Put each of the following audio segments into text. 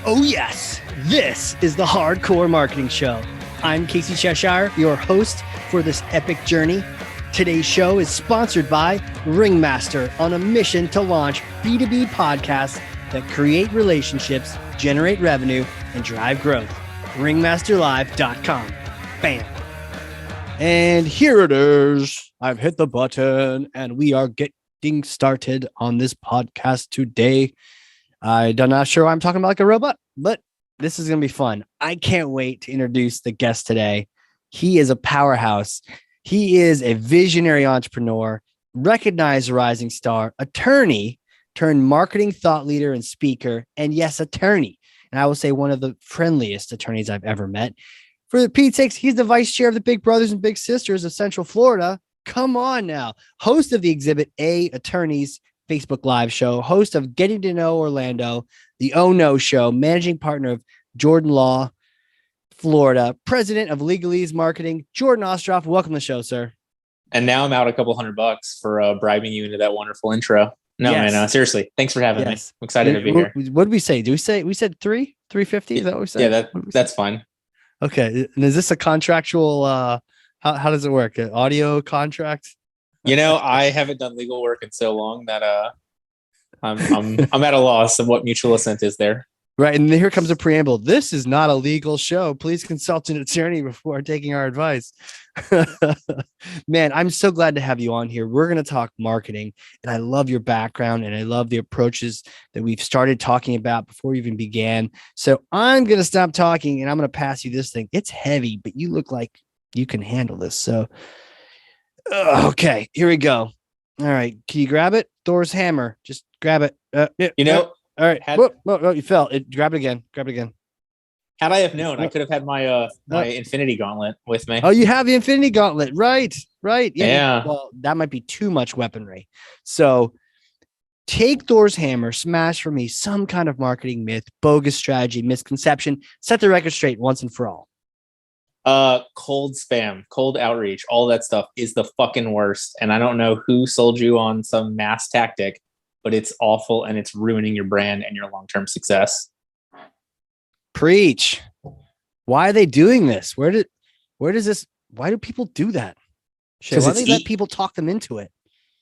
Oh yes, this is the Hardcore Marketing Show. I'm Casey Cheshire, your host for this epic journey. Today's show is sponsored by Ringmaster, on a mission to launch B2B podcasts that create relationships, generate revenue, and drive growth. Ringmasterlive.com. Bam. And here it is. I've hit the button and we are getting started on this podcast today. I'm not sure why I'm talking about like a robot, but this is going to be fun. I can't wait to introduce the guest today. He is a powerhouse. He is a visionary entrepreneur, recognized rising star, attorney turned marketing thought leader and speaker, and yes, attorney. And I will say one of the friendliest attorneys I've ever met. For Pete's sakes, he's the vice chair of the Big Brothers and Big Sisters of Central Florida. Come on now. Host of the Exhibit A Attorneys Facebook Live show, host of Getting to Know Orlando, the Oh No Show, managing partner of Jordan Law, Florida, president of LegalEase Marketing, Jordan Ostroff. Welcome to the show, sir. And now I'm out a couple $100 for bribing you into that wonderful intro. No, yes. Man, seriously. Thanks for having me. I'm excited to be here. What did we say? We said 350? Is that what we said? Yeah, that's fine. Okay. And is this a contractual, how does it work? An audio contract? I haven't done legal work in so long that I'm at a loss of what mutual assent is there. Right. And here comes a preamble. This is not a legal show. Please consult an attorney before taking our advice. Man, I'm so glad to have you on here. We're going to talk marketing, and I love your background and I love the approaches that we've started talking about before we even began. So I'm going to stop talking and I'm going to pass you this thing. It's heavy, but you look like you can handle this. So, okay, here we go. All right. Can you grab it? Thor's hammer. Just grab it. All right. Whoa, you fell. Grab it again. Had I have known, I could have had my Infinity Gauntlet with me. Oh, you have the Infinity Gauntlet. Right. Yeah. Well, that might be too much weaponry. So take Thor's hammer, smash for me some kind of marketing myth, bogus strategy, misconception, set the record straight once and for all. Cold spam, cold outreach, all that stuff is the fucking worst. And I don't know who sold you on some mass tactic, but it's awful and it's ruining your brand and your long-term success. Preach. Why are they doing this? Why do people do that? Why do they let people talk them into it?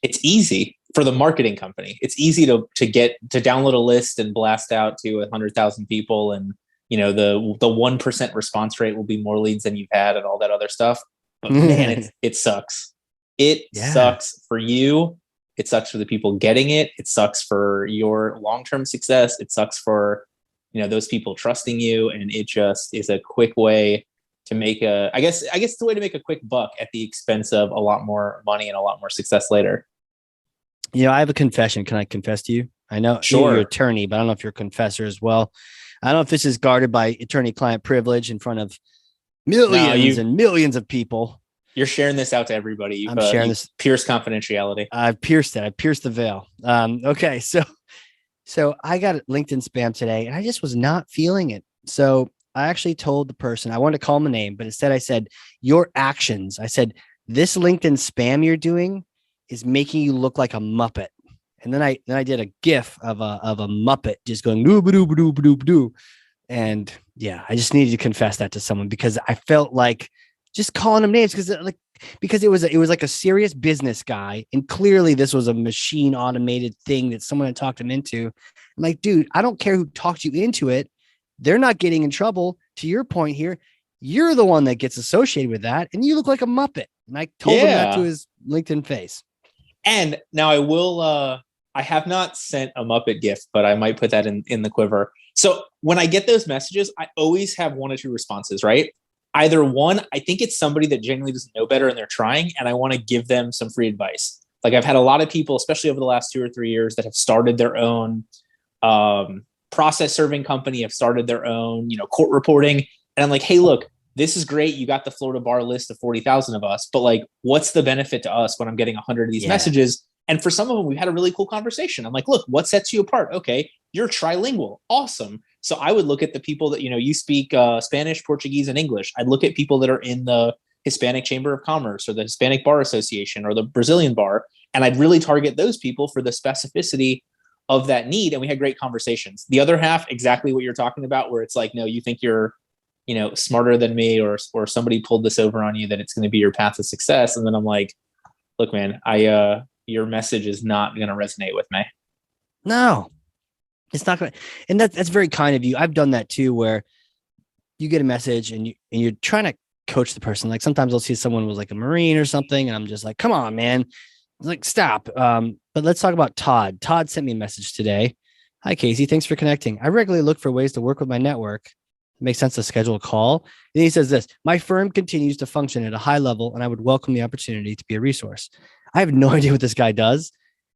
It's easy for the marketing company. It's easy to download a list and blast out to 100,000 people, and the 1% response rate will be more leads than you've had and all that other stuff. But man, it sucks. It sucks for you. It sucks for the people getting it. It sucks for your long-term success. It sucks for, those people trusting you. And it just is a quick way to make I guess it's a way to make a quick buck at the expense of a lot more money and a lot more success later. I have a confession. Can I confess to you? I know you're an attorney, but I don't know if you're a confessor as well. I don't know if this is guarded by attorney-client privilege in front of millions and millions of people. You're sharing this out to everybody. I'm sharing this. Pierced confidentiality. I've pierced it. I pierced the veil. Okay. So I got LinkedIn spam today and I just was not feeling it. So I actually told the person, I wanted to call him a name, but instead I said, your actions. I said, this LinkedIn spam you're doing is making you look like a Muppet. And then I did a GIF of a Muppet just going doo-ba-doo-ba-doo-ba-doo-ba-doo. And yeah, I just needed to confess that to someone because I felt like just calling them names because it was like a serious business guy. And clearly this was a machine automated thing that someone had talked him into. I'm like, dude, I don't care who talked you into it. They're not getting in trouble. To your point here, you're the one that gets associated with that. And you look like a Muppet. And I told him that to his LinkedIn face. And now I will, I have not sent a Muppet GIF, but I might put that in the quiver. So when I get those messages, I always have one or two responses, right? Either one, I think it's somebody that genuinely doesn't know better and they're trying, and I want to give them some free advice. Like I've had a lot of people, especially over the last 2 or 3 years, that have started their own process serving company, have started their own, court reporting. And I'm like, hey, look, this is great. You got the Florida bar list of 40,000 of us, but like, what's the benefit to us when I'm getting 100 of these messages? And for some of them, we had a really cool conversation. I'm like, look, what sets you apart? Okay, you're trilingual. Awesome. So I would look at the people that, you speak Spanish, Portuguese, and English. I'd look at people that are in the Hispanic Chamber of Commerce or the Hispanic Bar Association or the Brazilian Bar. And I'd really target those people for the specificity of that need, and we had great conversations. The other half, exactly what you're talking about, where it's like, no, you think you're, smarter than me, or somebody pulled this over on you, that it's going to be your path to success. And then I'm like, look, man, your message is not going to resonate with me. No, it's not going to. And that's very kind of you. I've done that too, where you get a message and you're trying to coach the person. Like sometimes I'll see someone was like a Marine or something, and I'm just like, come on, man. Like, stop. But let's talk about Todd. Todd sent me a message today. Hi, Casey. Thanks for connecting. I regularly look for ways to work with my network. It makes sense to schedule a call. And he says this: my firm continues to function at a high level, and I would welcome the opportunity to be a resource. I have no idea what this guy does,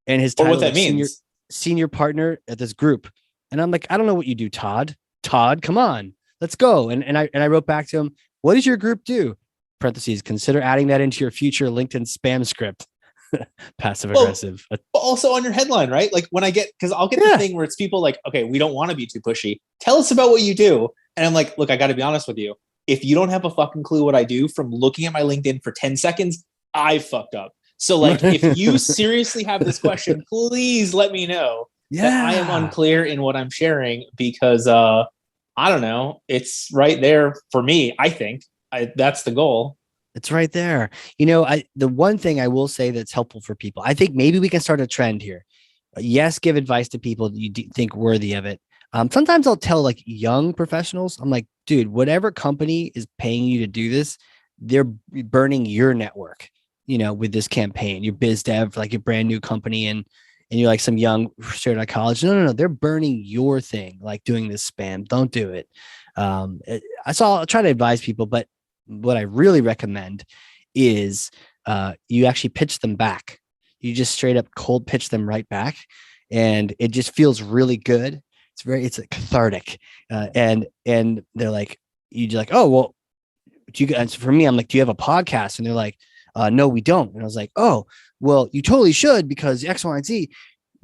and his title, or what that means. Senior partner at this group. And I'm like, I don't know what you do, Todd. Todd, come on, let's go. And I wrote back to him, what does your group do? Parentheses, consider adding that into your future LinkedIn spam script. Passive aggressive. But also on your headline, right? Like when because I'll get the thing where it's people like, okay, we don't want to be too pushy. Tell us about what you do. And I'm like, look, I got to be honest with you. If you don't have a fucking clue what I do from looking at my LinkedIn for 10 seconds, I fucked up. So like, if you seriously have this question, please let me know that I am unclear in what I'm sharing, because I don't know. It's right there for me. I think that's the goal. It's right there. The one thing I will say that's helpful for people, I think maybe we can start a trend here. Yes, give advice to people that you think worthy of it. Sometimes I'll tell like young professionals, I'm like, dude, whatever company is paying you to do this, they're burning your network, with this campaign. Your biz dev, like your brand new company, and you're like some young straight out of college. No. They're burning your thing, like doing this spam. Don't do it. I'll try to advise people, but what I really recommend is you actually pitch them back. You just straight up cold pitch them right back. And it just feels really good. It's cathartic. And they're like, you're like, oh, well, for me, I'm like, do you have a podcast? And they're like, no, we don't. And I was like, oh, well, you totally should, because X, Y, and Z.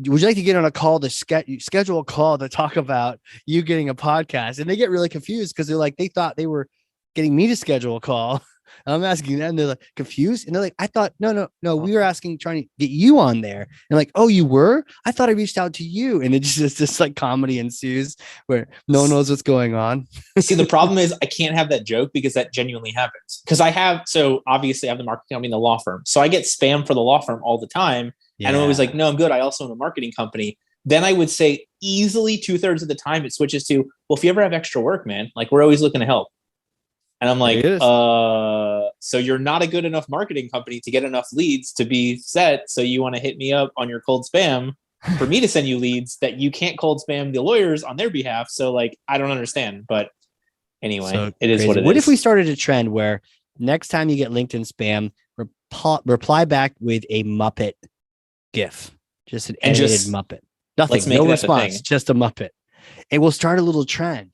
Would you like to get on a call to schedule a call to talk about you getting a podcast? And they get really confused because they're like, they thought they were getting me to schedule a call. I'm asking them, they're like confused. And they're like, I thought, no, we were trying to get you on there. And like, oh, you were? I thought I reached out to you. And it just like comedy ensues where no one knows what's going on. See, the problem is I can't have that joke because that genuinely happens. Because obviously I have the marketing company and the law firm. So I get spam for the law firm all the time. Yeah. And I'm always like, no, I'm good. I also own a marketing company. Then I would say easily 2/3 of the time it switches to, well, if you ever have extra work, man, like we're always looking to help. And I'm like, so you're not a good enough marketing company to get enough leads to be set. So you want to hit me up on your cold spam for me to send you leads that you can't cold spam the lawyers on their behalf. So like, I don't understand. But anyway, so it is crazy. What it is. What if we started a trend where next time you get LinkedIn spam, reply back with a Muppet GIF, just an animated Muppet. Nothing, no response, just a Muppet. And we'll start a little trend,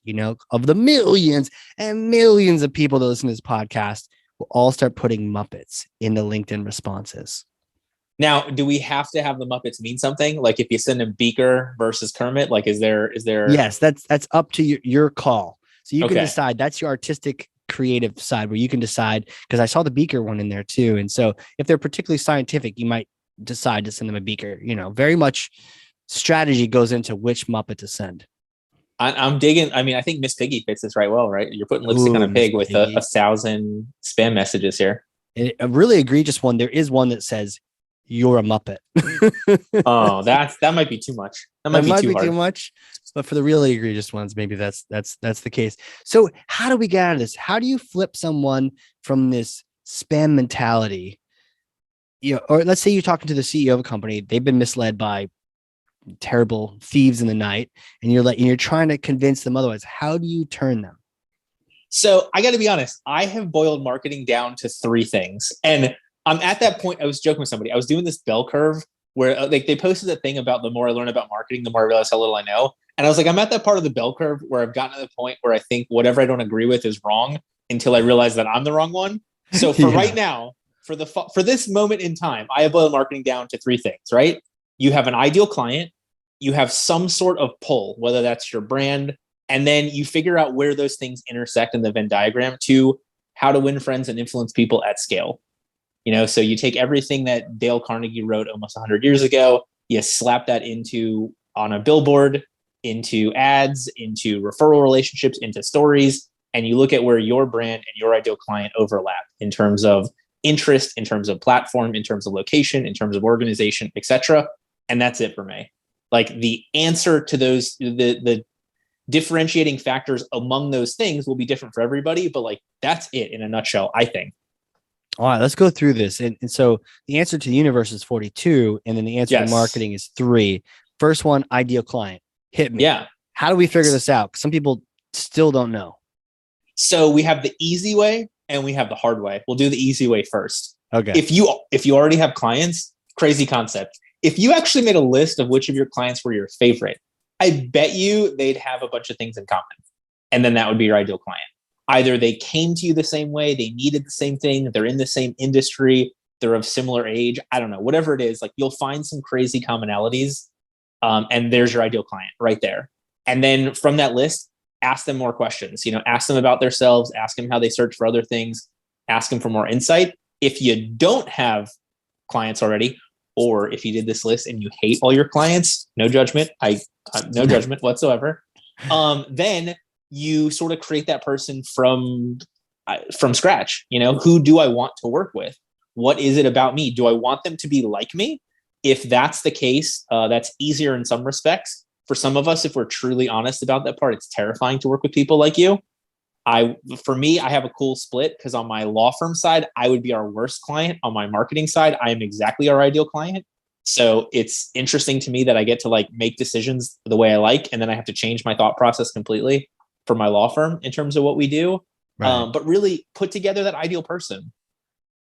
of the millions and millions of people that listen to this podcast. We'll all start putting Muppets in the LinkedIn responses. Now, do we have to have the Muppets mean something? Like if you send them Beaker versus Kermit, like is there? Yes, that's up to your call. So you can decide. That's your artistic creative side where you can decide, because I saw the Beaker one in there too. And so if they're particularly scientific, you might decide to send them a Beaker. Very much strategy goes into which Muppet to send. I'm digging. I mean, I think Miss Piggy fits this right well, right? You're putting lipstick on a pig with 1,000 spam messages here. And a really egregious one. There is one that says, "You're a Muppet." Oh, that might be too much. That might be too much. But for the really egregious ones, maybe that's the case. So how do we get out of this? How do you flip someone from this spam mentality? Or let's say you're talking to the CEO of a company. They've been misled by terrible thieves in the night, and you're trying to convince them otherwise. How do you turn them? So I got to be honest, I have boiled marketing down to 3 things. And I'm at that point. I was joking with somebody. I was doing this bell curve where they posted a thing about the more I learn about marketing, the more I realize how little I know. And I was like, I'm at that part of the bell curve where I've gotten to the point where I think whatever I don't agree with is wrong until I realize that I'm the wrong one. So for right now, for this moment in time, I have boiled marketing down to 3 things, right? You have an ideal client, you have some sort of pull, whether that's your brand, and then you figure out where those things intersect in the Venn diagram to how to win friends and influence people at scale. So you take everything that Dale Carnegie wrote almost 100 years ago, you slap that into on a billboard, into ads, into referral relationships, into stories, and you look at where your brand and your ideal client overlap in terms of interest, in terms of platform, in terms of location, in terms of organization, etc. And that's it for me. Like the answer to those, the differentiating factors among those things will be different for everybody, but like that's it in a nutshell, I think. All right, let's go through this. And so the answer to the universe is 42, and then the answer to marketing is 3. First one, ideal client. Hit me. Yeah. How do we figure this out? Some people still don't know. So we have the easy way and we have the hard way. We'll do the easy way first. Okay. If you already have clients, crazy concept. If you actually made a list of which of your clients were your favorite, I bet you they'd have a bunch of things in common. And then that would be your ideal client. Either they came to you the same way, they needed the same thing, they're in the same industry, they're of similar age. I don't know, whatever it is, like you'll find some crazy commonalities. And there's your ideal client right there. And then from that list, ask them more questions. Ask them about themselves, ask them how they search for other things, ask them for more insight. If you don't have clients already, or if you did this list and you hate all your clients, no judgment, no judgment whatsoever. Then you sort of create that person from scratch. Who do I want to work with? What is it about me? Do I want them to be like me? If that's the case, that's easier in some respects. For some of us, if we're truly honest about that part, it's terrifying to work with people like you. For me, I have a cool split because on my law firm side, I would be our worst client. On my marketing side, I am exactly our ideal client. So it's interesting to me that I get to like make decisions the way I like, and then I have to change my thought process completely for my law firm in terms of what we do. Right. But really put together that ideal person.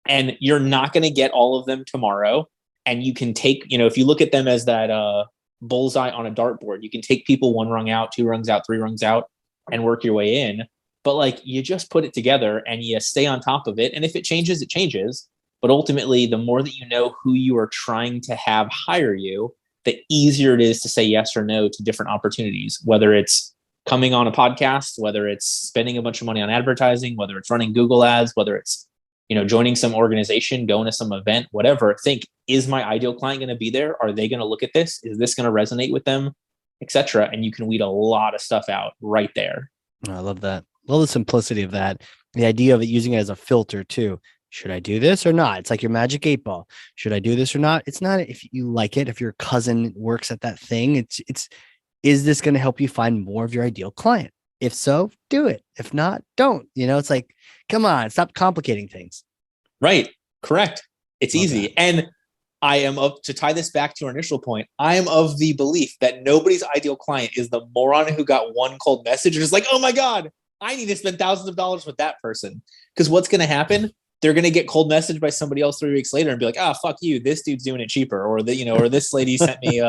And you're not going to get all of them tomorrow. And you can take, if you look at them as that bullseye on a dartboard, you can take people 1 rung out, 2 rungs out, 3 rungs out, and work your way in. But like you just put it together and you stay on top of it. And if it changes, it changes. But ultimately, the more that you know who you are trying to have hire you, the easier it is to say yes or no to different opportunities, whether it's coming on a podcast, whether it's spending a bunch of money on advertising, whether it's running Google ads, whether it's, joining some organization, going to some event, whatever. Think, is my ideal client going to be there? Are they going to look at this? Is this going to resonate with them, etc.? And you can weed a lot of stuff out right there. I love that. Love the simplicity of that. The idea of it using it as a filter too. Should I do this or not? It's like your magic 8 ball. Should I do this or not? It's not if you like it, if your cousin works at that thing, it's is this going to help you find more of your ideal client? If so, do it. If not, don't. It's like, come on, stop complicating things. Right. Correct. It's easy. And I am to tie this back to our initial point. I am of the belief that nobody's ideal client is the moron who got one cold message and is like, oh my God, I need to spend thousands of dollars with that person. Because what's going to happen? They're going to get cold messaged by somebody else 3 weeks later and be like, oh, fuck you. This dude's doing it cheaper. Or or this lady sent me,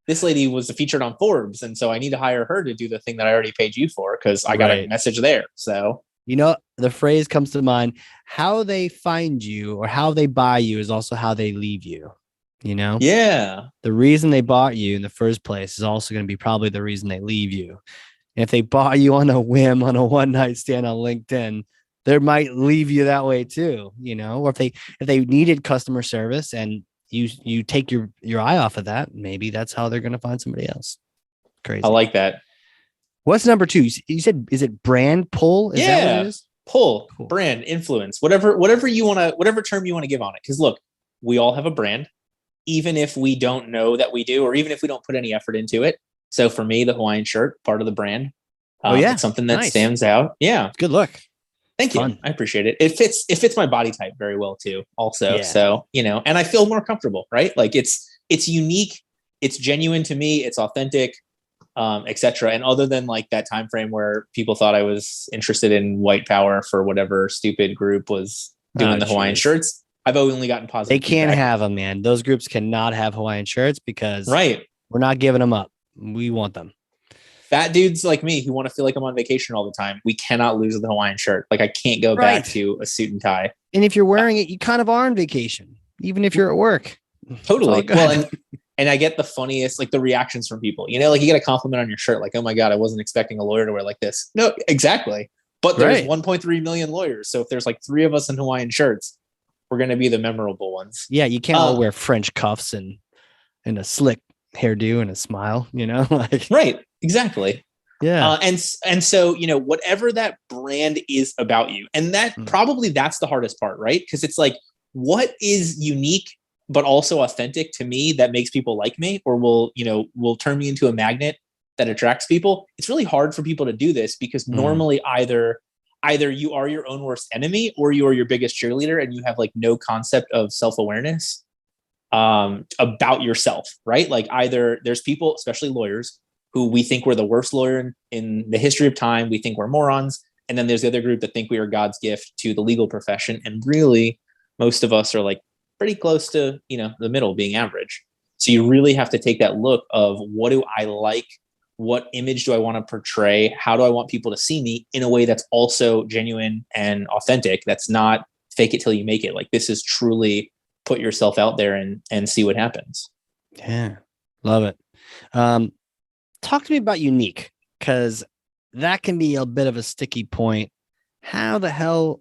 this lady was featured on Forbes. And so I need to hire her to do the thing that I already paid you for because I got a message there. So, the phrase comes to mind, how they find you or how they buy you is also how they leave you, Yeah. The reason they bought you in the first place is also going to be probably the reason they leave you. And if they bought you on a whim, on a one night stand on LinkedIn, they might leave you that way too, or if they needed customer service and you take your eye off of that, maybe that's how they're going to find somebody else. Crazy. I like that. What's number 2? You said, is it brand pull? Is that what it is? Pull, cool. Brand, influence, whatever you want to, whatever term you want to give on it. Because look, we all have a brand, even if we don't know that we do, or even if we don't put any effort into it. So for me, the Hawaiian shirt, part of the brand. It's something that stands out. Yeah. Good look. Thank you. I appreciate it. It fits my body type very well too. Also, yeah. So, and I feel more comfortable, right? Like it's unique. It's genuine to me. It's authentic, etc. And other than like that time frame where people thought I was interested in white power for whatever stupid group was doing the Hawaiian shirts, I've only gotten positive. They can't have them, man. Those groups cannot have Hawaiian shirts because we're not giving them up. We want them. Fat dudes like me who want to feel like I'm on vacation all the time, we cannot lose the Hawaiian shirt. Like I can't go back to a suit and tie. And if you're wearing it, you kind of are on vacation, even if you're at work. Totally. Well, and I get the funniest, like the reactions from people, like you get a compliment on your shirt. Like, oh my God, I wasn't expecting a lawyer to wear like this. No, exactly. But there's 1.3 million lawyers. So if there's like 3 of us in Hawaiian shirts, we're going to be the memorable ones. Yeah. You can't all wear French cuffs and a slick hairdo and a smile, like, Right. Exactly. yeah. And so, whatever that brand is about you, and that Mm. probably that's the hardest part, right? Because it's like, what is unique but also authentic to me that makes people like me, or will turn me into a magnet that attracts people? It's really hard for people to do this because Mm. normally either you are your own worst enemy or you are your biggest cheerleader, and you have like no concept of self-awareness about yourself, right? Like either there's people, especially lawyers, who we think we're the worst lawyer in the history of time. We think we're morons. And then there's the other group that think we are God's gift to the legal profession. And really, most of us are like pretty close to, the middle, being average. So you really have to take that look of, what do I like? What image do I want to portray? How do I want people to see me in a way that's also genuine and authentic? That's not fake it till you make it. Like, this is truly put yourself out there and see what happens. Yeah. Love it. Talk to me about unique, because that can be a bit of a sticky point. How the hell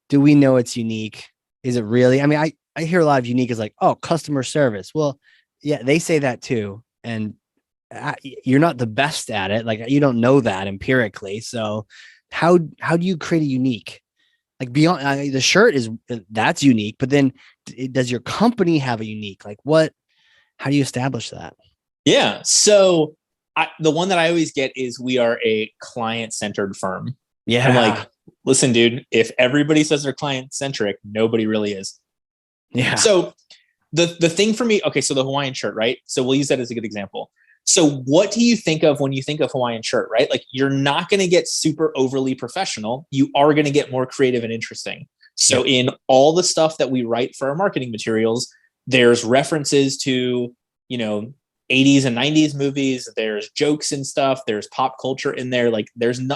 do we know it's unique? Is it really? I mean, I hear a lot of unique is like, oh, customer service. Well, yeah, they say that too. And you're not the best at it. Like, you don't know that empirically. So how do you create a unique? Like, beyond the shirt that's unique, but then does your company have a unique? Like, how do you establish that? Yeah. So the one that I always get is, we are a client-centered firm. Yeah. I'm like, listen, dude, if everybody says they're client-centric, nobody really is. Yeah. So the thing for me, okay, so the Hawaiian shirt, right? So we'll use that as a good example. So what do you think of when you think of Hawaiian shirt, right? Like, you're not going to get super overly professional. You are going to get more creative and interesting. So in all the stuff that we write for our marketing materials, there's references to, 80s and 90s movies. There's jokes and stuff. There's pop culture in there. Like,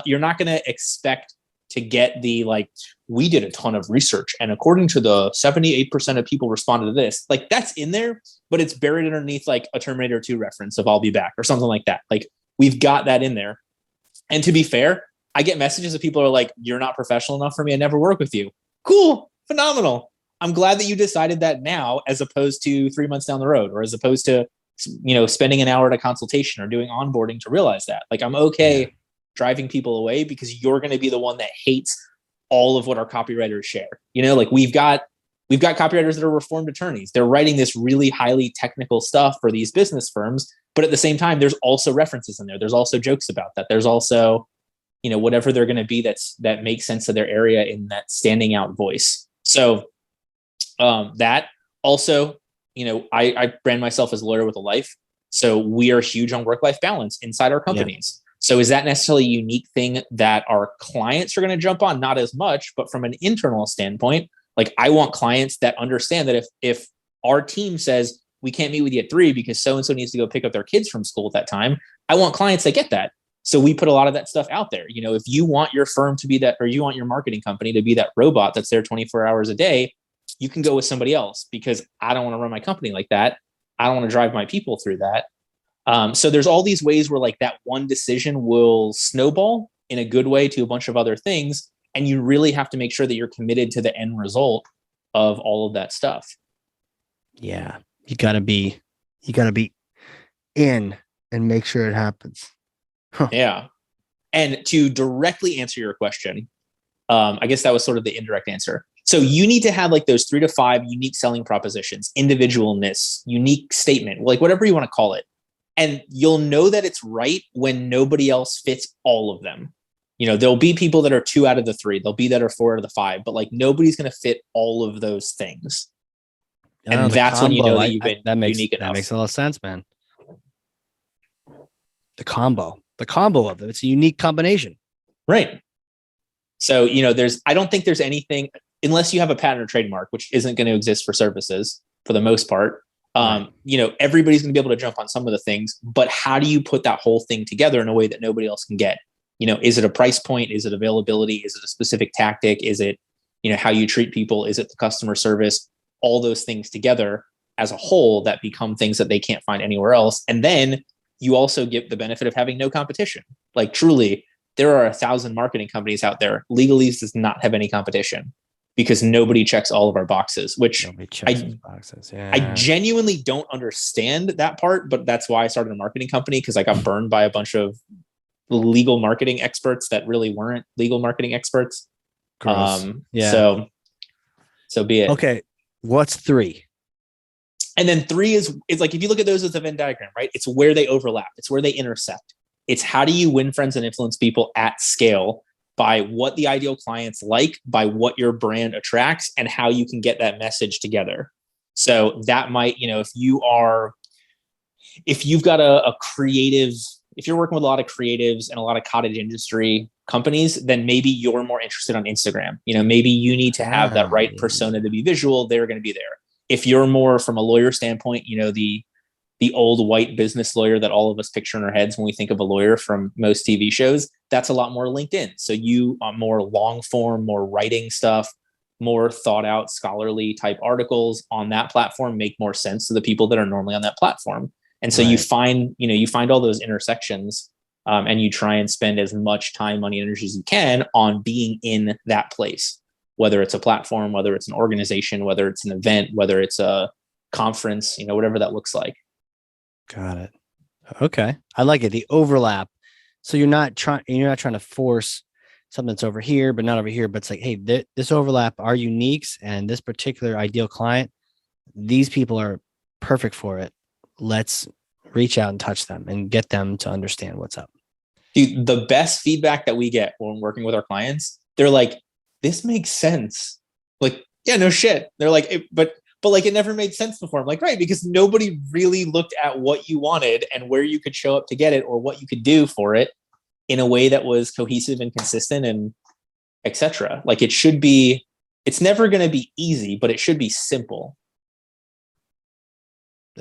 you're not going to expect to get the, like, we did a ton of research, and according to the 78% of people responded to this. Like, that's in there, but it's buried underneath like a Terminator 2 reference of I'll be back or something like that. Like, we've got that in there. And to be fair, I get messages of people who are like, you're not professional enough for me. I never work with you. Cool. Phenomenal. I'm glad that you decided that now, as opposed to 3 months down the road, or as opposed to, spending an hour at a consultation or doing onboarding to realize that. Like, I'm okay driving people away because you're going to be the one that hates all of what our copywriters share. Like, we've got copywriters that are reformed attorneys. They're writing this really highly technical stuff for these business firms, but at the same time, there's also references in there. There's also jokes about that. There's also, whatever they're going to be that makes sense of their area in that standing out voice. So that also, I brand myself as a lawyer with a life. So we are huge on work-life balance inside our companies. So is that necessarily a unique thing that our clients are going to jump on? Not as much, but from an internal standpoint, like, I want clients that understand that if our team says we can't meet with you at 3 because so-and-so needs to go pick up their kids from school at that time, I want clients that get that. So we put a lot of that stuff out there. If you want your firm to be that, or you want your marketing company to be that robot that's there 24 hours a day, you can go with somebody else, because I don't want to run my company like that. I don't want to drive my people through that. So there's all these ways where, like, that one decision will snowball in a good way to a bunch of other things. And you really have to make sure that you're committed to the end result of all of that stuff. Yeah. You gotta be in and make sure it happens. Huh. Yeah. And to directly answer your question, I guess that was sort of the indirect answer. So you need to have like those 3 to 5 unique selling propositions, individualness, unique statement, like whatever you want to call it. And you'll know that it's right when nobody else fits all of them. There'll be people that are 2 out of the 3. There'll be that are 4 out of the 5, but like, nobody's going to fit all of those things. And that's when you know that you've been unique enough. That makes a lot of sense, man. The combo of it. It's a unique combination. Right. So, I don't think there's anything, unless you have a patent or trademark, which isn't going to exist for services for the most part. Right. Everybody's going to be able to jump on some of the things, but how do you put that whole thing together in a way that nobody else can get? Is it a price point? Is it availability? Is it a specific tactic? Is it, how you treat people? Is it the customer service? All those things together as a whole that become things that they can't find anywhere else. And then you also get the benefit of having no competition. Like, truly, there are 1,000 marketing companies out there. LegalEase does not have any competition. because nobody checks all of our boxes, which Nobody checks those boxes. Yeah. I genuinely don't understand that part, but that's why I started a marketing company, because I got burned by a bunch of legal marketing experts that really weren't legal marketing experts. So be it. Okay. What's 3? And then 3 is like, if you look at those as a Venn diagram, right? It's where they overlap. It's where they intersect. It's how do you win friends and influence people at scale by what the ideal clients like, by what your brand attracts, and how you can get that message together. So that might, if you've got a creative, if you're working with a lot of creatives and a lot of cottage industry companies, then maybe you're more interested on Instagram. Maybe you need to have that right persona to be visual. They're going to be there. If you're more from a lawyer standpoint, the old white business lawyer that all of us picture in our heads when we think of a lawyer from most TV shows, that's a lot more LinkedIn. So you are more long form, more writing stuff, more thought out scholarly type articles on that platform make more sense to the people that are normally on that platform. And so you find all those intersections, and you try and spend as much time, money, and energy as you can on being in that place, whether it's a platform, whether it's an organization, whether it's an event, whether it's a conference, whatever that looks like. Got it. Okay. I like it. The overlap. So you're not trying to force something that's over here, but not over here, but it's like, hey, this overlap are uniques, and this particular ideal client, these people are perfect for it. Let's reach out and touch them and get them to understand what's up. Dude, the best feedback that we get when working with our clients, they're like, this makes sense. Like, yeah, no shit. They're like, but like, it never made sense before. I'm like, right, because nobody really looked at what you wanted and where you could show up to get it, or what you could do for it in a way that was cohesive and consistent, and etc. Like, it's never going to be easy, but it should be simple.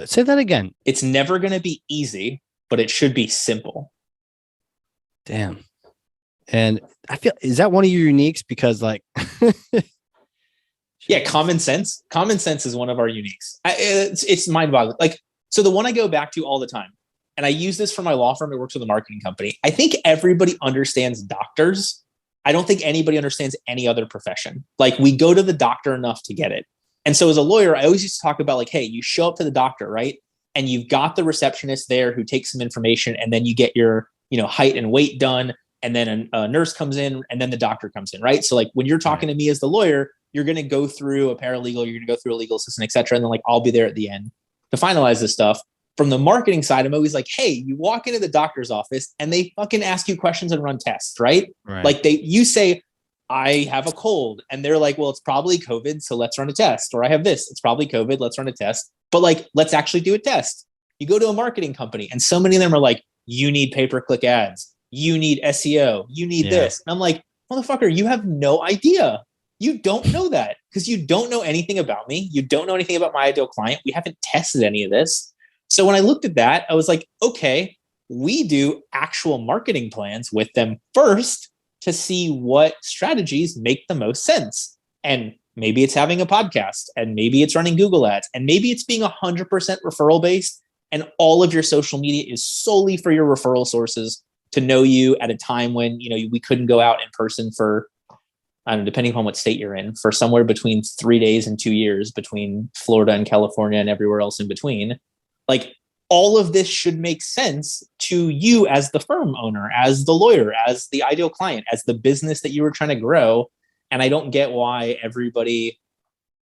Say that again. It's never going to be easy, but it should be simple. Damn. And I feel, is that one of your uniques? Because like, yeah, common sense. Common sense is one of our uniques. It's mind-boggling. Like, so the one I go back to all the time, and I use this for my law firm that works with a marketing company. I think everybody understands doctors. I don't think anybody understands any other profession. Like, we go to the doctor enough to get it. And so as a lawyer, I always used to talk about like, hey, you show up to the doctor, right? And you've got the receptionist there who takes some information, and then you get your, height and weight done. And then a nurse comes in, and then the doctor comes in, right? So like, when you're talking to me as the lawyer, you're going to go through a paralegal, you're going to go through a legal assistant, et cetera. And then like, I'll be there at the end to finalize this stuff. From the marketing side, I'm always like, hey, you walk into the doctor's office and they fucking ask you questions and run tests, right? Like you say, I have a cold, and they're like, well, it's probably COVID, so let's run a test. Or I have this, it's probably COVID, let's run a test. But like, let's actually do a test. You go to a marketing company, and so many of them are like, you need pay-per-click ads, you need SEO, you need this. And I'm like, motherfucker, you have no idea. You don't know that, because you don't know anything about me. You don't know anything about my ideal client. We haven't tested any of this. So when I looked at that, I was like, okay, we do actual marketing plans with them first to see what strategies make the most sense. And maybe it's having a podcast, and maybe it's running Google ads, and maybe it's being 100% referral based, and all of your social media is solely for your referral sources to know you at a time when, we couldn't go out in person for, I don't know, depending upon what state you're in, for somewhere between 3 days and 2 years between Florida and California and everywhere else in between. Like, all of this should make sense to you as the firm owner, as the lawyer, as the ideal client, as the business that you were trying to grow. And I don't get why everybody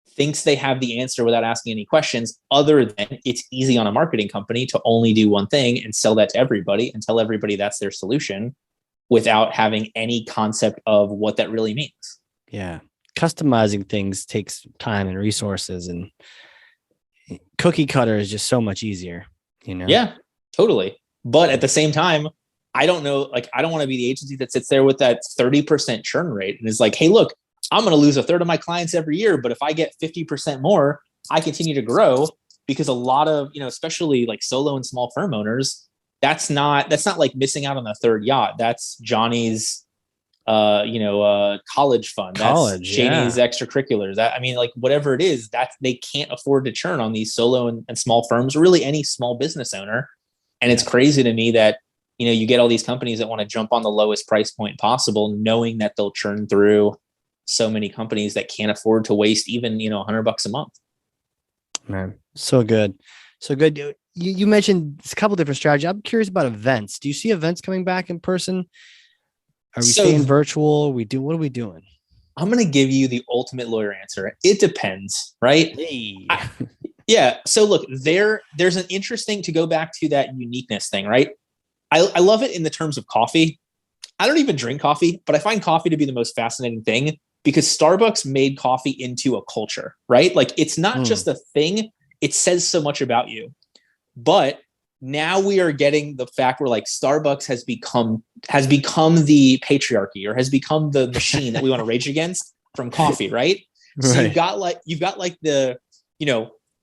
thinks they have the answer without asking any questions, other than it's easy on a marketing company to only do one thing and sell that to everybody and tell everybody that's their solution, without having any concept of what that really means. Yeah. Customizing things takes time and resources, and cookie cutter is just so much easier, Yeah, totally. But at the same time, I don't know, like, I don't want to be the agency that sits there with that 30% churn rate and is like, hey, look, I'm going to lose a third of my clients every year, but if I get 50% more, I continue to grow. Because a lot of, especially like solo and small firm owners, that's not like missing out on the third yacht. That's Johnny's college fund. That's Janie's extracurriculars. Like, whatever it is, that's, they can't afford to churn on these solo and small firms, or really any small business owner. And it's crazy to me that, you get all these companies that want to jump on the lowest price point possible, knowing that they'll churn through so many companies that can't afford to waste even, $100 a month. Man, so good. So good. You mentioned a couple different strategies. I'm curious about events. Do you see events coming back in person? Are we staying virtual? What are we doing? I'm going to give you the ultimate lawyer answer. It depends, right? Hey. Yeah. So look, there's an interesting, to go back to that uniqueness thing, right? I love it in the terms of coffee. I don't even drink coffee, but I find coffee to be the most fascinating thing because Starbucks made coffee into a culture, right? Like it's not just a thing. It says so much about you. But now we are getting the fact where like Starbucks has become the patriarchy, or has become the machine that we want to rage against from coffee, right? So you've got like the,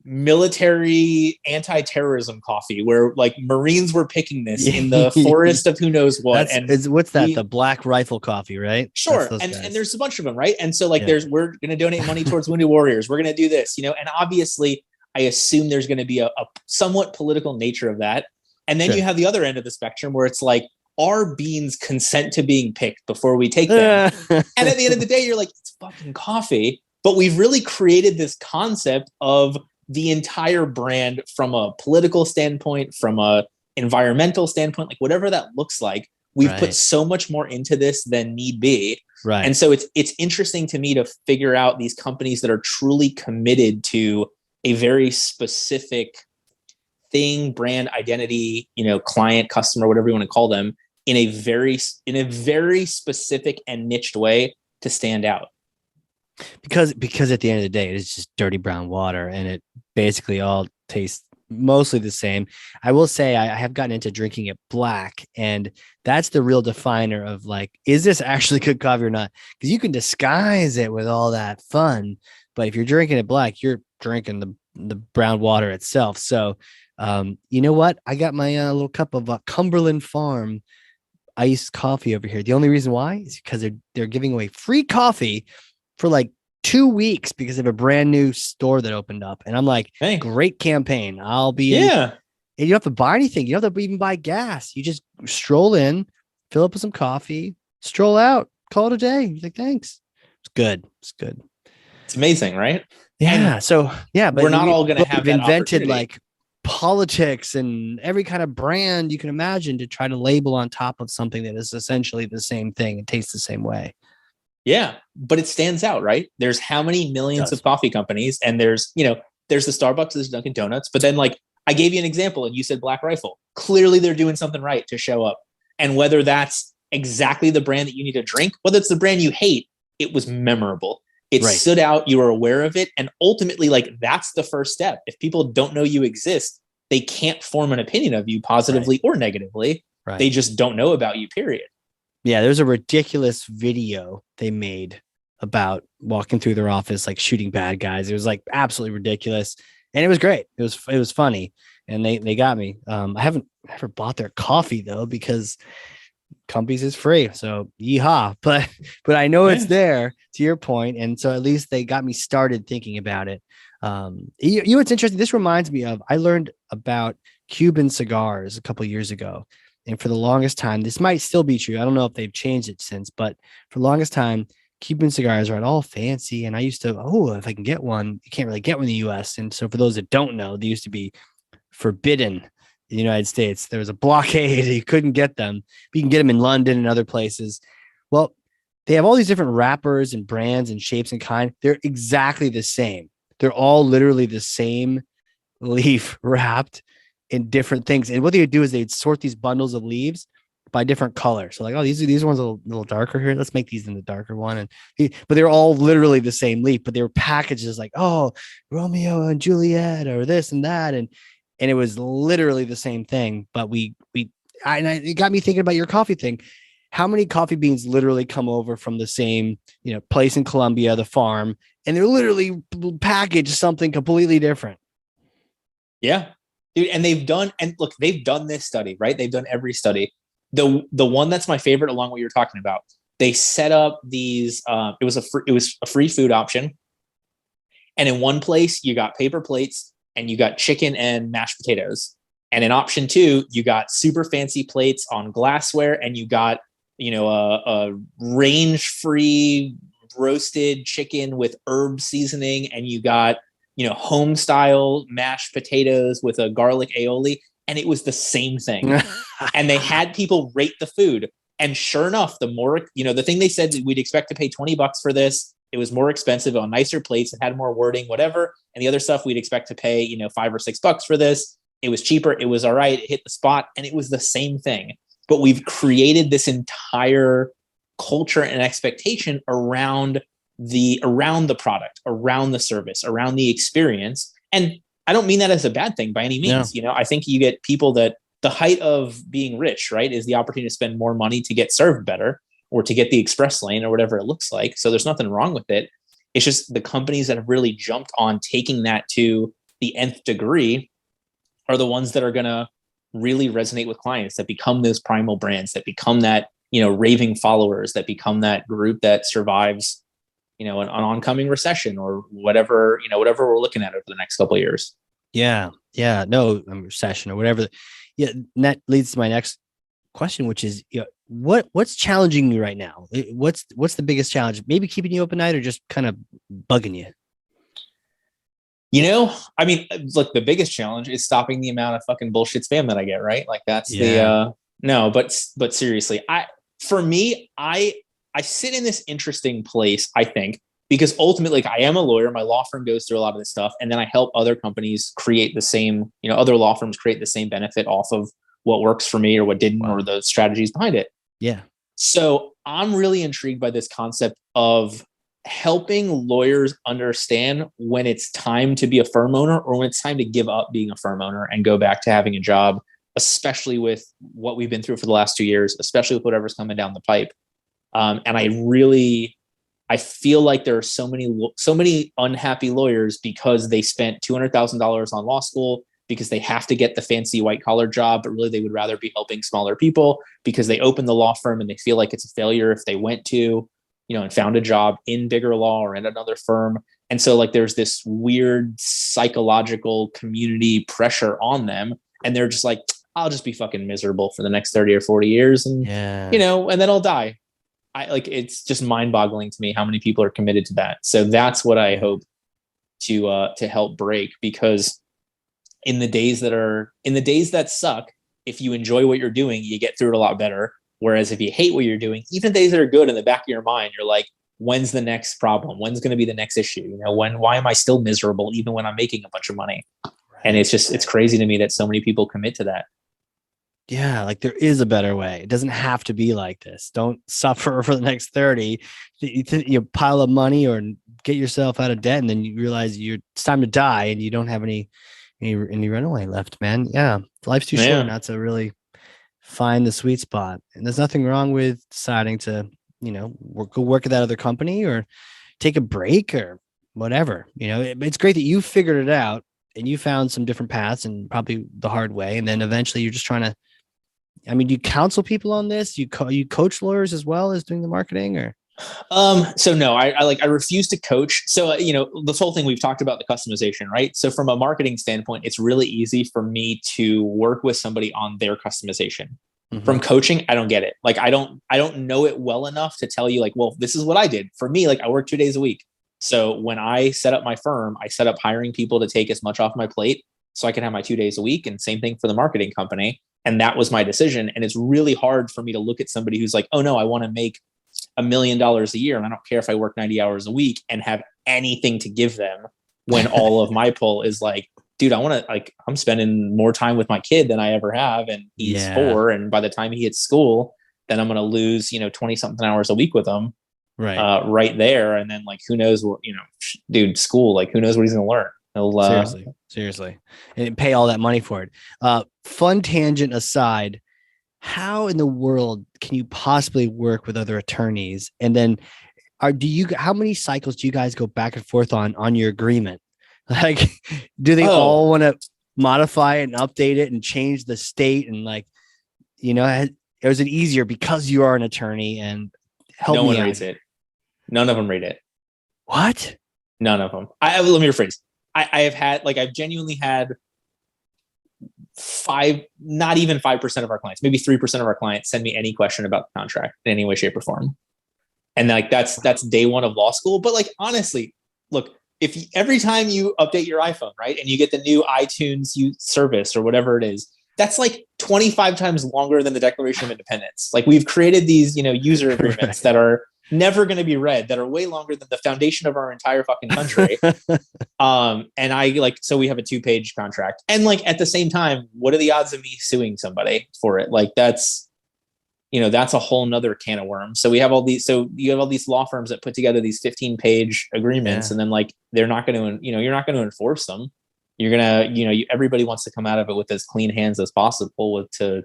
military anti-terrorism coffee where like Marines were picking this in the forest of who knows what. The Black Rifle coffee, right? Sure. And there's a bunch of them, right? And so like we're going to donate money towards Wounded Warriors. We're going to do this, and obviously I assume there's going to be a somewhat political nature of that. And then you have the other end of the spectrum where it's like, our beans consent to being picked before we take them. And at the end of the day, you're like, it's fucking coffee. But we've really created this concept of the entire brand from a political standpoint, from a environmental standpoint, like whatever that looks like. We've put so much more into this than need be. Right. And so it's interesting to me to figure out these companies that are truly committed to a very specific thing, brand identity, client, customer, whatever you want to call them, in a very specific and niched way to stand out. Because at the end of the day, it's just dirty brown water, and it basically all tastes mostly the same. I will say I have gotten into drinking it black, and that's the real definer of like, is this actually good coffee or not? Because you can disguise it with all that fun, but if you're drinking it black, you're drinking the brown water itself. So you know what? I got my little cup of Cumberland Farm iced coffee over here. The only reason why is because they're giving away free coffee for like 2 weeks because of a brand new store that opened up. And I'm like, hey, great campaign. I'll be in. And you don't have to buy anything. You don't have to even buy gas. You just stroll in, fill up with some coffee, stroll out, call it a day. You're like, thanks. It's good. It's amazing, right? Yeah. And so but we're not all going to have that invented like politics and every kind of brand you can imagine to try to label on top of something that is essentially the same thing and tastes the same way. Yeah, but it stands out, right? There's how many millions of coffee companies, and there's the Starbucks, there's Dunkin' Donuts, but then like I gave you an example and you said Black Rifle. Clearly they're doing something right to show up. And whether that's exactly the brand that you need to drink, whether it's the brand you hate, it was memorable. It stood out, you were aware of it, and ultimately like that's the first step. If people don't know you exist, they can't form an opinion of you positively or negatively. They just don't know about you, period. Yeah, there's a ridiculous video they made about walking through their office, like shooting bad guys. It was like absolutely ridiculous. And it was great. It was funny. And they got me. I haven't ever bought their coffee though, because Companies is free. So yeehaw. But I know it's there, to your point. And so at least they got me started thinking about it. You know what's interesting? This reminds me of, I learned about Cuban cigars a couple of years ago. And for the longest time, this might still be true. I don't know if they've changed it since, but for the longest time, Cuban cigars are all fancy. And I used to, if I can get one, you can't really get one in the US. And so for those that don't know, they used to be forbidden in the United States. There was a blockade. You couldn't get them. But you can get them in London and other places. Well, they have all these different wrappers and brands and shapes and kind. They're exactly the same. They're all literally the same leaf wrapped in different things. And what they would do is they'd sort these bundles of leaves by different colors. So like, these ones are a little darker here. Let's make these in the darker one. But they're all literally the same leaf, but they were packaged as like, Romeo and Juliet or this and that. And it was literally the same thing. But it got me thinking about your coffee thing. How many coffee beans literally come over from the same, place in Colombia, the farm, and they're literally packaged something completely different. Yeah. Dude, and they've done this study, right? They've done every study. The one that's my favorite along what you're talking about, they set up these, it was a free food option. And in one place you got paper plates and you got chicken and mashed potatoes. And in option 2, you got super fancy plates on glassware and you got, a range free roasted chicken with herb seasoning, and you got, home style mashed potatoes with a garlic aioli. And it was the same thing. And they had people rate the food. And sure enough, the more, the thing they said that we'd expect to pay $20 for this, it was more expensive on nicer plates. It had more wording, whatever. And the other stuff we'd expect to pay, $5 or $6 for this. It was cheaper. It was all right. It hit the spot, and it was the same thing. But we've created this entire culture and expectation around the product, around the service, around the experience. And I don't mean that as a bad thing by any means. No. I think you get people that the height of being rich, right, is the opportunity to spend more money to get served better or to get the express lane or whatever it looks like. So there's nothing wrong with it. It's just the companies that have really jumped on taking that to the nth degree are the ones that are going to really resonate with clients, that become those primal brands, that become that, raving followers, that become that group that survives, an oncoming recession or whatever, whatever we're looking at over the next couple of years. Yeah. No recession or whatever. Yeah. And that leads to my next question, which is, what's challenging you right now? What's the biggest challenge? Maybe keeping you up at night or just kind of bugging you? I mean, look, the biggest challenge is stopping the amount of fucking bullshit spam that I get, right? Like that's no, but seriously, for me, I sit in this interesting place, I think, because ultimately, like, I am a lawyer. My law firm goes through a lot of this stuff, and then I help other companies create the same, other law firms create the same benefit off of what works for me or what didn't, or the strategies behind it. Yeah. So I'm really intrigued by this concept of helping lawyers understand when it's time to be a firm owner or when it's time to give up being a firm owner and go back to having a job, especially with what we've been through for the last 2 years, especially with whatever's coming down the pipe. And I feel like there are so many unhappy lawyers because they spent $200,000 on law school, because they have to get the fancy white collar job, but really they would rather be helping smaller people, because they opened the law firm and they feel like it's a failure if they went to, and found a job in bigger law or in another firm. And so like there's this weird psychological community pressure on them. And they're just like, I'll just be fucking miserable for the next 30 or 40 years. And, and then I'll die. It's just mind boggling to me how many people are committed to that. So that's what I hope to help break, because in the days that suck, if you enjoy what you're doing, you get through it a lot better. Whereas if you hate what you're doing, even days that are good, in the back of your mind, you're like, when's the next problem? When's going to be the next issue? Why am I still miserable even when I'm making a bunch of money? Right. And it's crazy to me that so many people commit to that. Yeah. Like there is a better way. It doesn't have to be like this. Don't suffer for the next 30. You pile up money or get yourself out of debt, and then you realize it's time to die and you don't have any runaway left, man. Yeah. Life's too short not to really find the sweet spot. And there's nothing wrong with deciding to, go work at that other company or take a break or whatever. It's great that you figured it out and you found some different paths, and probably the hard way. And then eventually you're just trying to, do you counsel people on this? You coach lawyers as well as doing the marketing, or? So no, I refuse to coach. So, this whole thing we've talked about, the customization, right? So from a marketing standpoint, it's really easy for me to work with somebody on their customization. Mm-hmm. From coaching, I don't get it. Like, I don't know it well enough to tell you like, well, this is what I did. For me, like, I work 2 days a week. So when I set up my firm, I set up hiring people to take as much off my plate so I can have my 2 days a week, and same thing for the marketing company. And that was my decision. And it's really hard for me to look at somebody who's like, oh no, I want to make $1 million a year, and I don't care if I work 90 hours a week, and have anything to give them, when all of my pull is like, dude, I'm spending more time with my kid than I ever have. And he's 4. And by the time he hits school, then I'm going to lose, 20 something hours a week with him. Right there. And then like, who knows what, dude, school, like who knows what he's going to learn. Seriously. And pay all that money for it. Fun tangent aside, how in the world can you possibly work with other attorneys? And then how many cycles do you guys go back and forth on your agreement? Like, do they all want to modify it and update it and change the state? And like, or is it easier because you are an attorney and help me out? No one reads it. None of them read it. What? None of them. Let me rephrase. I've genuinely had not even 5% of our clients, maybe 3% of our clients send me any question about the contract in any way, shape, or form. And like, that's day one of law school. But like, honestly, look, every time you update your iPhone, right, and you get the new iTunes service or whatever it is, that's like 25 times longer than the Declaration of Independence. Like, we've created these, user agreements that are never going to be read, that are way longer than the foundation of our entire fucking country. And so we have a 2-page contract. And like, at the same time, what are the odds of me suing somebody for it? Like, that's a whole nother can of worms. So you have all these law firms that put together these 15-page agreements, and then like, they're not going to, you're not going to enforce them. You're going to, everybody wants to come out of it with as clean hands as possible to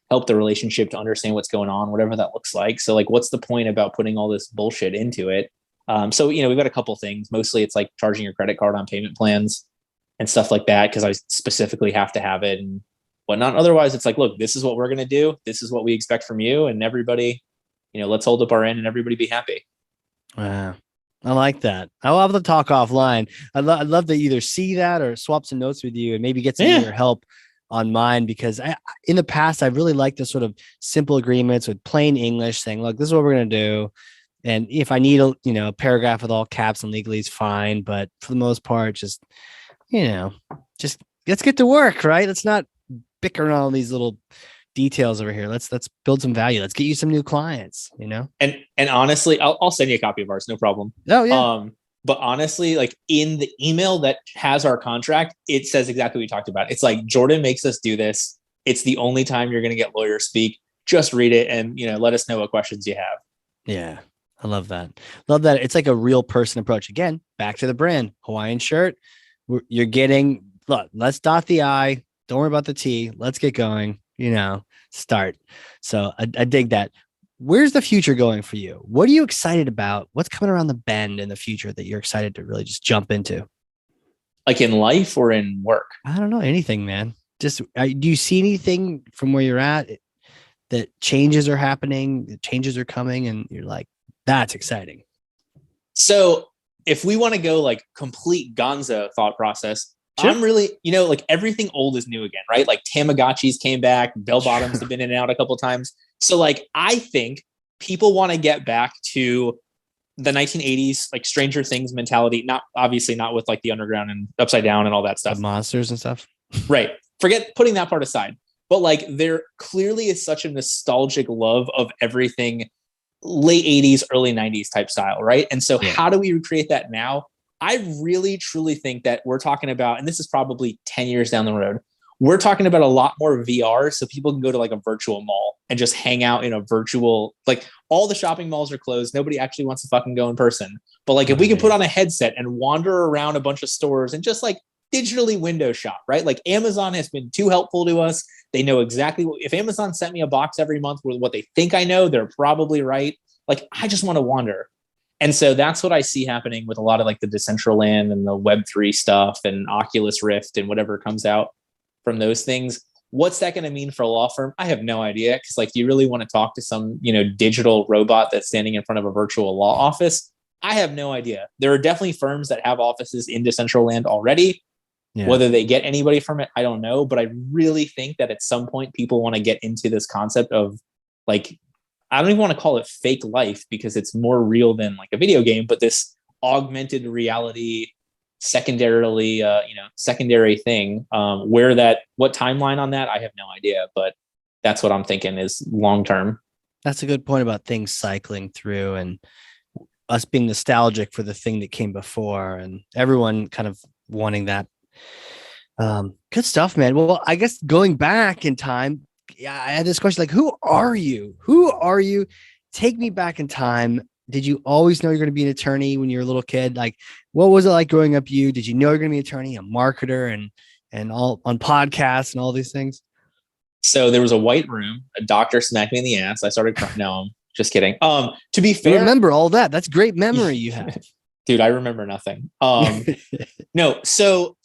help the relationship, to understand what's going on, whatever that looks like. So like, what's the point about putting all this bullshit into it? So, we've got a couple things. Mostly it's like charging your credit card on payment plans and stuff like that, because I specifically have to have it and whatnot. Otherwise, it's like, look, this is what we're going to do. This is what we expect from you. And everybody, let's hold up our end and everybody be happy. Wow. I like that. I'll have to talk offline. I'd love to either see that or swap some notes with you and maybe get some of your help on mine, because in the past, I really liked the sort of simple agreements with plain English saying, look, this is what we're going to do. And if I need a paragraph with all caps and legalese, fine. But for the most part, just let's get to work, right? Let's not bicker on all these little details over here. Let's build some value. Let's get you some new clients, And honestly, I'll send you a copy of ours. No problem. Oh yeah. But honestly, like, in the email that has our contract, it says exactly what we talked about. It's like, Jordan makes us do this. It's the only time you're going to get lawyers speak. Just read it and, let us know what questions you have. Yeah. I love that. Love that. It's like a real person approach. Again, back to the brand, Hawaiian shirt. You're getting, look, let's dot the I. Don't worry about the T. Let's get going, start. So I dig that. Where's the future going for you? What are you excited about? What's coming around the bend in the future that you're excited to really just jump into? Like, in life or in work? I don't know. Anything, man. Just, do you see anything from where you're at that changes are happening, that changes are coming, and you're like, that's exciting? So if we want to go like complete gonzo thought process, sure. I'm really, like, everything old is new again, right? Like, Tamagotchis came back, bell bottoms have been in and out a couple of times. So like, I think people want to get back to the 1980s, like, Stranger Things mentality, obviously not with like the underground and upside down and all that stuff. The monsters and stuff. Right. Forget putting that part aside. But like, there clearly is such a nostalgic love of everything late 80s, early 90s type style, right? And so how do we recreate that now? I really, truly think that we're talking about, and this is probably 10 years down the road, we're talking about a lot more VR, so people can go to like a virtual mall and just hang out in a virtual, like, all the shopping malls are closed. Nobody actually wants to fucking go in person. But like, if we can put on a headset and wander around a bunch of stores and just like digitally window shop, right? Like, Amazon has been too helpful to us. They know exactly if Amazon sent me a box every month with what they think I know, they're probably right. Like, I just want to wander. And so that's what I see happening with a lot of like the Decentraland and the Web3 stuff and Oculus Rift and whatever comes out from those things. What's that going to mean for a law firm? I have no idea. Because like, do you really want to talk to some, digital robot that's standing in front of a virtual law office? I have no idea. There are definitely firms that have offices in Decentraland already. Yeah. Whether they get anybody from it, I don't know. But I really think that at some point people want to get into this concept of like, I don't even want to call it fake life because it's more real than like a video game, but this augmented reality secondary thing, what timeline on that, I have no idea, but that's what I'm thinking is long-term. That's a good point about things cycling through and us being nostalgic for the thing that came before and everyone kind of wanting that. Good stuff, man. Well, I guess going back in time, I had this question, like, who are you? Take me back in time. Did you always know you're going to be an attorney when you were a little kid? Like, what was it like growing up? Did you know you're going to be an attorney, a marketer, and all on podcasts and all these things? So there was a white room. A doctor smacked me in the ass. I started crying. No, I'm just kidding. To be fair, you remember all that. That's great memory you have. Dude, I remember nothing. No, so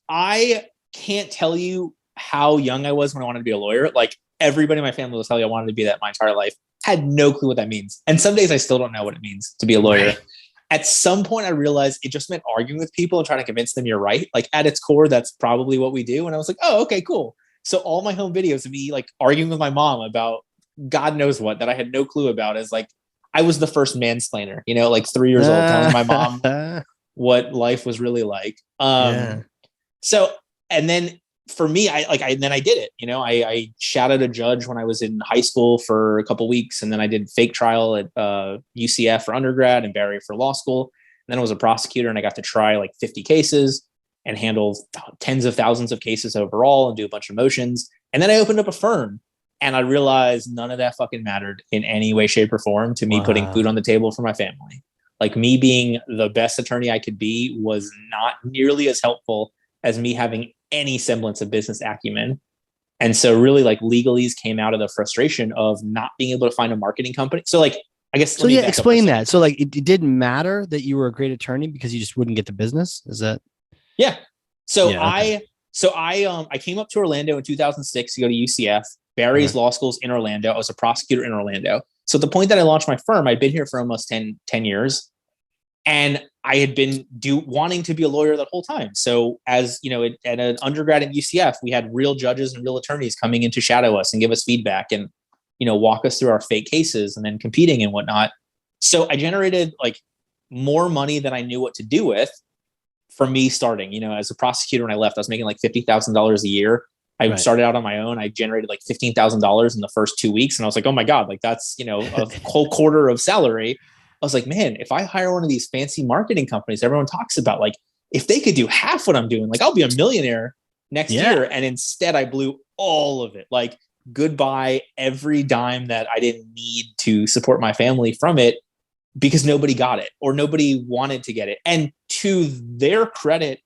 I can't tell you how young I was when I wanted to be a lawyer. Like, everybody in my family will tell you I wanted to be that my entire life. Had no clue what that means. And some days I still don't know what it means to be a lawyer. Right. At some point I realized it just meant arguing with people and trying to convince them you're right. Like, at its core, that's probably what we do. And I was like, oh, okay, cool. So all my home videos of me like arguing with my mom about God knows what that I had no clue about is like, I was the first mansplainer, like 3 years old, telling my mom what life was really like. So, and then for me, then I did it. I shadowed a judge when I was in high school for a couple of weeks, and then I did fake trial at UCF for undergrad and Barry for law school. And then I was a prosecutor, and I got to try like 50 cases and handle tens of thousands of cases overall and do a bunch of motions. And then I opened up a firm, and I realized none of that fucking mattered in any way, shape, or form to me putting food on the table for my family. Like, me being the best attorney I could be was not nearly as helpful as me having any semblance of business acumen. And so really, like, LegalEase came out of the frustration of not being able to find a marketing company. So, like, I guess. So yeah, explain that. So like, it didn't matter that you were a great attorney because you just wouldn't get the business. Is that? Yeah. So I came up to Orlando in 2006 to go to UCF. Barry's law school's in Orlando. I was a prosecutor in Orlando. So at the point that I launched my firm, I'd been here for almost 10 years. And I had been wanting to be a lawyer that whole time. So as at an undergrad at UCF, we had real judges and real attorneys coming in to shadow us and give us feedback and, walk us through our fake cases and then competing and whatnot. So I generated like more money than I knew what to do with from me starting. As a prosecutor, when I left, I was making like $50,000 a year. I started out on my own. I generated like $15,000 in the first 2 weeks. And I was like, oh my God, like that's, a whole quarter of salary. I was like, man, if I hire one of these fancy marketing companies everyone talks about, like if they could do half what I'm doing, like I'll be a millionaire next year. And instead I blew all of it. Like, goodbye every dime that I didn't need to support my family from it, because nobody got it or nobody wanted to get it. And to their credit,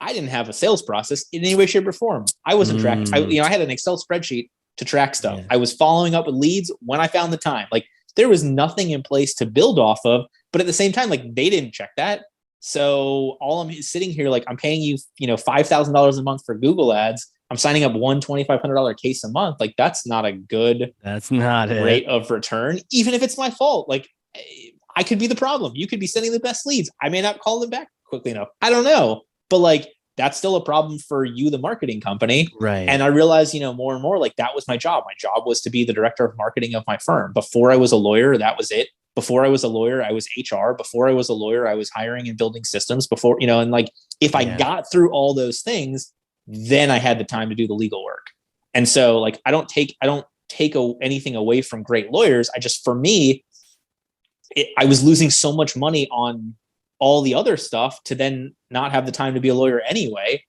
I didn't have a sales process in any way, shape, or form. I wasn't tracking. I had an Excel spreadsheet to track stuff. I was following up with leads when I found the time. Like, there was nothing in place to build off of, but at the same time, like, they didn't check that. So all I'm sitting here, like, I'm paying you, $5,000 a month for Google ads. I'm signing up one $2,500 case a month. Like, that's not a good rate of return, even if it's my fault. Like, I could be the problem. You could be sending the best leads. I may not call them back quickly enough. I don't know. But like, that's still a problem for you, the marketing company. Right. And I realized, more and more, like, that was my job. My job was to be the director of marketing of my firm. Before I was a lawyer, that was it. Before I was a lawyer, I was HR. Before I was a lawyer, I was hiring and building systems. Before, and like, if I got through all those things, then I had the time to do the legal work. And so, like, I don't take anything away from great lawyers. For me, I was losing so much money on all the other stuff to then not have the time to be a lawyer anyway.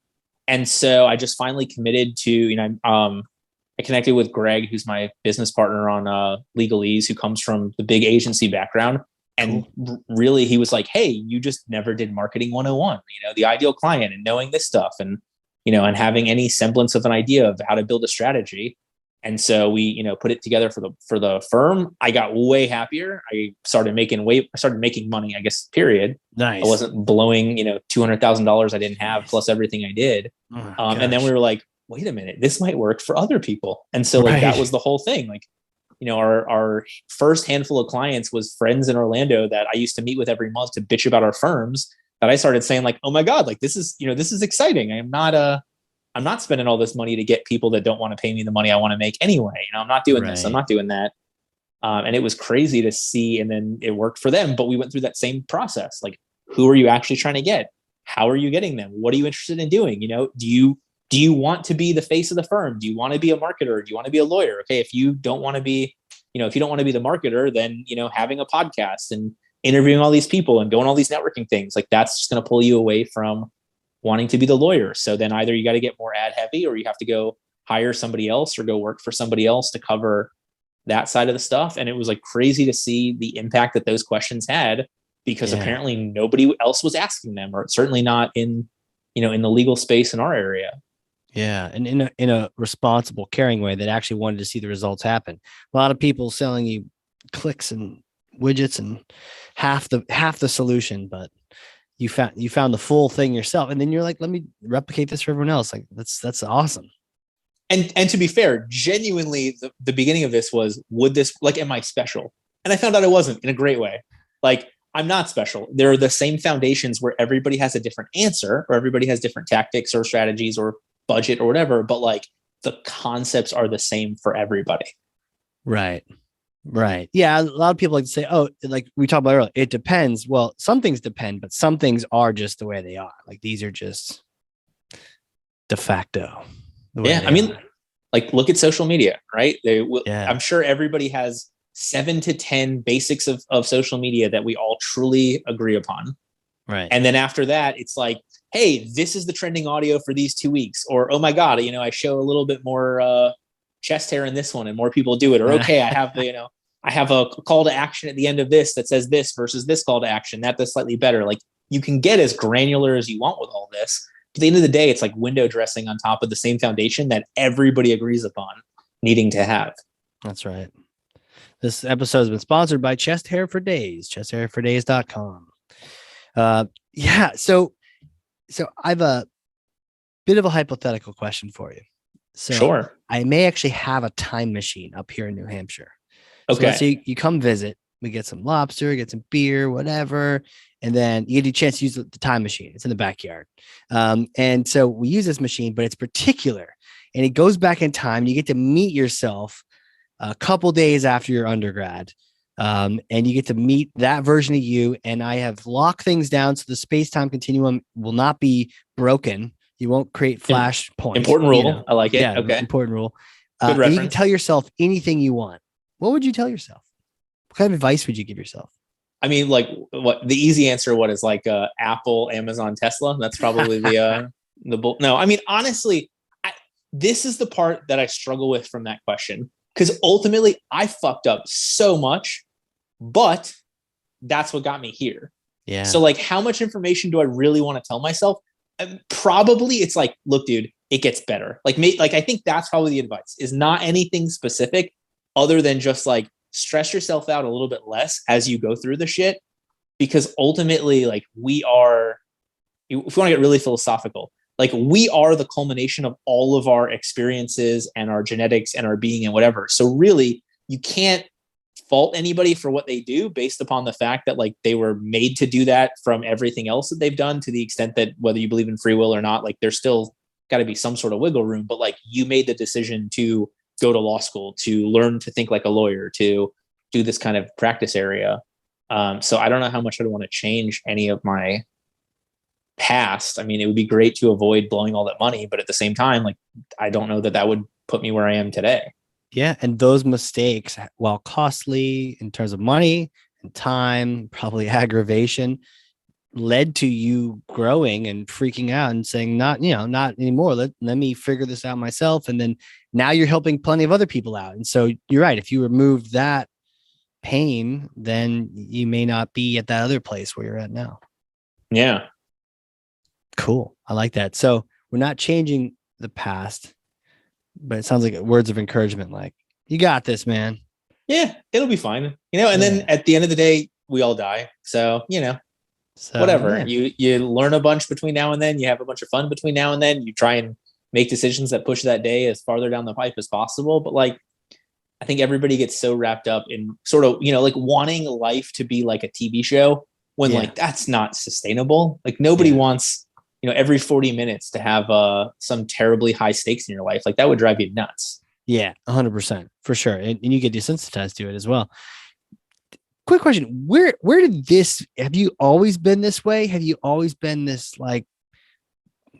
And so I just finally committed to, I connected with Greg, who's my business partner on LegalEase, who comes from the big agency background. And really, he was like, hey, you just never did marketing 101, the ideal client and knowing this stuff and, and having any semblance of an idea of how to build a strategy. And so we, put it together for the firm. I got way happier. I started making money, I guess, period. Nice. I wasn't blowing, $200,000 I didn't have plus everything I did. And then we were like, wait a minute, this might work for other people. And so like, that was the whole thing. Like, our first handful of clients was friends in Orlando that I used to meet with every month to bitch about our firms, that I started saying like, oh my God, like this is exciting. I'm not spending all this money to get people that don't want to pay me the money I want to make anyway. I'm not doing this. I'm not doing that. And it was crazy to see. And then it worked for them. But we went through that same process. Like, who are you actually trying to get? How are you getting them? What are you interested in doing? Do you want to be the face of the firm? Do you want to be a marketer? Do you want to be a lawyer? Okay. If you don't want to be, if you don't want to be the marketer, then, having a podcast and interviewing all these people and doing all these networking things, like, that's just going to pull you away from wanting to be the lawyer. So then either you got to get more ad heavy, or you have to go hire somebody else or go work for somebody else to cover that side of the stuff. And it was like crazy to see the impact that those questions had, because apparently nobody else was asking them, or certainly not in the legal space in our area. Yeah. And in a responsible, caring way that actually wanted to see the results happen. A lot of people selling you clicks and widgets and half the solution, but you found the full thing yourself. And then you're like, let me replicate this for everyone else. Like, that's awesome. And to be fair, genuinely, the beginning of this was, am I special? And I found out I wasn't, in a great way. Like, I'm not special. There are the same foundations where everybody has a different answer, or everybody has different tactics or strategies or budget or whatever, but like, the concepts are the same for everybody. Right. Right. Yeah. A lot of people like to say, oh, like we talked about earlier, it depends. Well, some things depend, but some things are just the way they are. Like these are just de facto the way Yeah. they I mean, are. like look at social media, right? They will, Yeah. I'm sure everybody has 7 to 10 basics of social media that we all truly agree upon. Right. And then after that, it's like, hey, this is the trending audio for these 2 weeks. Or, oh my God, I show a little bit more chest hair in this one and more people do it. Or, okay, I have I have a call to action at the end of this that says this versus this call to action. That's slightly better. Like you can get as granular as you want with all this. But at the end of the day, it's like window dressing on top of the same foundation that everybody agrees upon needing to have. That's right. This episode has been sponsored by Chest Hair for Days, chesthairfordays.com. Yeah. So I've a bit of a hypothetical question for you. So Sure. I may actually have a time machine up here in New Hampshire. So Okay. let's say you come visit, we get some lobster, get some beer, whatever. And then you get a chance to use the time machine. It's in the backyard. And so we use this machine, but it's particular and it goes back in time. You get to meet yourself a couple days after your undergrad. And you get to meet that version of you. And I have locked things down so the space-time continuum will not be broken. You won't create flash points. Important rule. I like it. Yeah, okay. important rule. Good And you can reference. tell yourself anything you want. What would you tell yourself? What kind of advice would you give yourself? I mean, like what the easy answer, what is like Apple, Amazon, Tesla? That's probably no, I mean, honestly, this is the part that I struggle with from that question. Because ultimately I fucked up so much, but that's what got me here. Yeah. So like, how much information do I really want to tell myself? Probably it's like, look, dude, it gets better. Like I think that's probably the advice is not anything specific other than just like stress yourself out a little bit less as you go through the shit. Because ultimately, like if you want to get really philosophical, like we are the culmination of all of our experiences and our genetics and our being and whatever. So really you can't fault anybody for what they do based upon the fact that like they were made to do that from everything else that they've done, to the extent that whether you believe in free will or not, like there's still got to be some sort of wiggle room, but like you made the decision to go to law school, to learn to think like a lawyer, to do this kind of practice area. So I don't know how much I'd want to change any of my past. I mean, it would be great to avoid blowing all that money, but at the same time, like I don't know that would put me where I am today. Yeah. And those mistakes, while costly in terms of money and time, probably aggravation, led to you growing and freaking out and saying, not anymore. Let me figure this out myself. And then now you're helping plenty of other people out. And so you're right. If you remove that pain, then you may not be at that other place where you're at now. Yeah. Cool. I like that. So we're not changing the past, but it sounds like words of encouragement, like, you got this, man. Yeah, it'll be fine. And then at the end of the day, we all die. So, whatever. Yeah. You learn a bunch between now and then. You have a bunch of fun between now and then. You try and make decisions that push that day as farther down the pipe as possible. But like, I think everybody gets so wrapped up in sort of, like wanting life to be like a TV show when like that's not sustainable. Like nobody wants, every 40 minutes to have some terribly high stakes in your life. Like that would drive you nuts. Yeah, 100% for sure. And you get desensitized to it as well. Quick question. Where did this, have you always been this way? Have you always been this, like,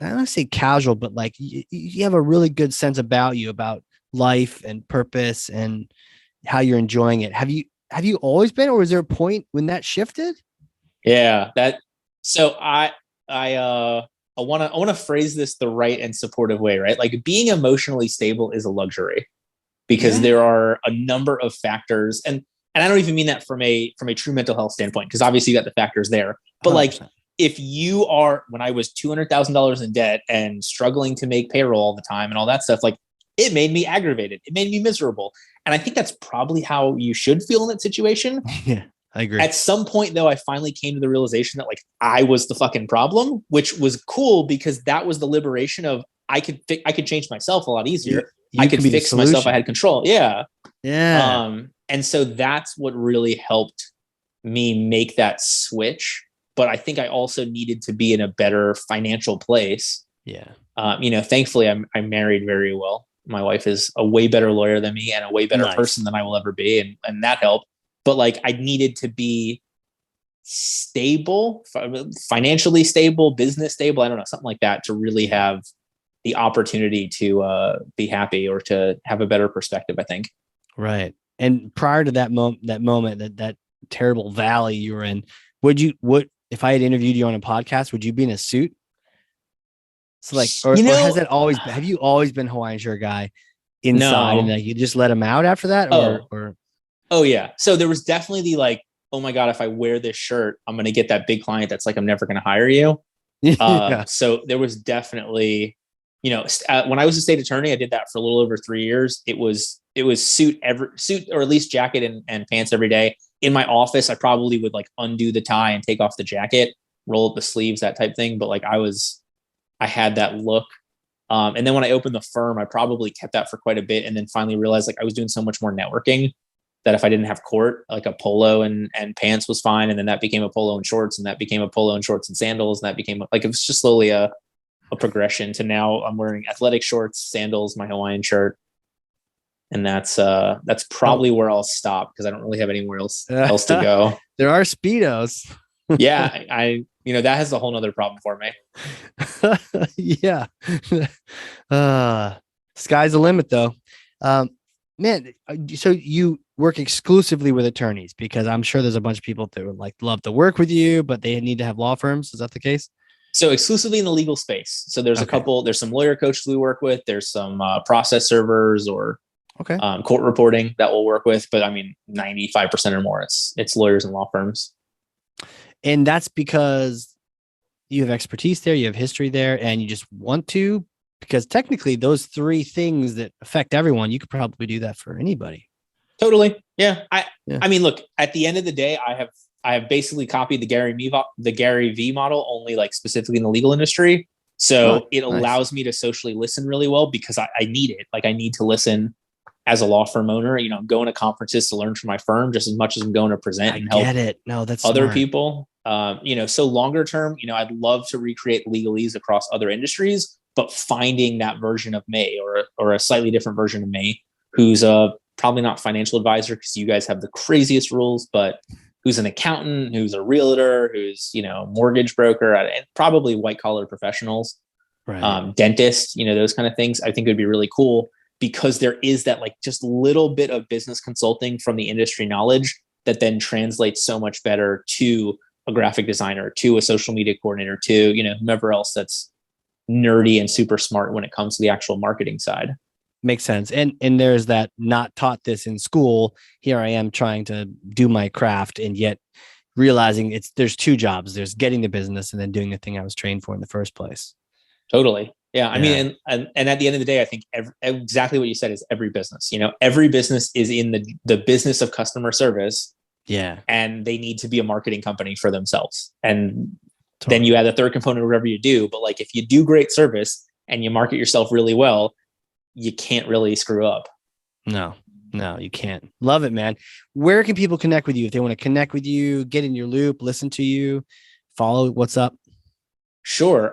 I don't want to say casual, but like you have a really good sense about life and purpose and how you're enjoying it. Have you always been, or was there a point when that shifted? Yeah, so I want to phrase this the right and supportive way, right? Like being emotionally stable is a luxury because there are a number of factors, and I don't even mean that from a true mental health standpoint, because obviously you got the factors there, but 100%. Like if you are, when I was $200,000 in debt and struggling to make payroll all the time and all that stuff, like it made me aggravated. It made me miserable. And I think that's probably how you should feel in that situation. Yeah, I agree. At some point though, I finally came to the realization that like I was the fucking problem, which was cool because that was the liberation of I could change myself a lot easier. I could fix myself. I had control. Yeah. Yeah. And so that's what really helped me make that switch. But I think I also needed to be in a better financial place. Yeah. Thankfully I'm married very well. My wife is a way better lawyer than me and a way better Nice. person than I will ever be. And that helped. But like, I needed to be stable, financially stable, business stable. I don't know, something like that to really have the opportunity to be happy or to have a better perspective, I think. Right. And prior to that moment, that terrible valley you were in, if I had interviewed you on a podcast, would you be in a suit? So like, or has that always been, have you always been Hawaiian shirt guy inside, and like you just let him out after that? Oh yeah. So there was definitely the like, oh my God, if I wear this shirt, I'm going to get that big client that's like, I'm never going to hire you. Yeah. So there was definitely, when I was a state attorney, I did that for a little over 3 years. It was suit or at least jacket and pants every day. In my office, I probably would like undo the tie and take off the jacket, roll up the sleeves, that type thing. But like I had that look. And then when I opened the firm, I probably kept that for quite a bit. And then finally realized like I was doing so much more networking that if I didn't have court, like a polo and pants was fine. And then that became a polo and shorts, and that became a polo and shorts and sandals. And that became like, it was just slowly a progression to now I'm wearing athletic shorts, sandals, my Hawaiian shirt. And that's probably where I'll stop because I don't really have anywhere else to go. There are Speedos. Yeah. I that has a whole nother problem for me. Yeah. Sky's the limit though. Man, so you work exclusively with attorneys, because I'm sure there's a bunch of people that would like love to work with you, but they need to have law firms. Is that the case? So exclusively in the legal space. So there's there's some lawyer coaches we work with. There's some process servers or court reporting that we'll work with. But I mean, 95% or more, it's lawyers and law firms. And that's because you have expertise there, you have history there, and you just want to, because technically those three things that affect everyone, you could probably do that for anybody. Totally. Yeah. I mean, look, at the end of the day, I have basically copied the Gary V model, only like specifically in the legal industry. So it allows me to socially listen really well because I need it. Like I need to listen as a law firm owner, going to conferences to learn from my firm just as much as I'm going to present and help that's other smart. people. So longer term, I'd love to recreate LegalEase across other industries, but finding that version of me or a slightly different version of me who's probably not financial advisor because you guys have the craziest rules, but who's an accountant, who's a realtor, who's, mortgage broker, and probably white collar professionals, dentist, those kind of things. I think it would be really cool because there is that like just little bit of business consulting from the industry knowledge that then translates so much better to a graphic designer, to a social media coordinator, to, whomever else that's nerdy and super smart when it comes to the actual marketing side. Makes sense. And there's that not taught this in school. Here I am trying to do my craft and yet realizing there's two jobs. There's getting the business and then doing the thing I was trained for in the first place. Totally. Yeah. I mean, and at the end of the day, I think exactly what you said is every business, every business is in the business of customer service. Yeah. And they need to be a marketing company for themselves. And then you add a third component of whatever you do. But like, if you do great service and you market yourself really well, you can't really screw up. No, you can't. Love it, man. Where can people connect with you if they want to connect with you, get in your loop, listen to you, follow what's up? Sure.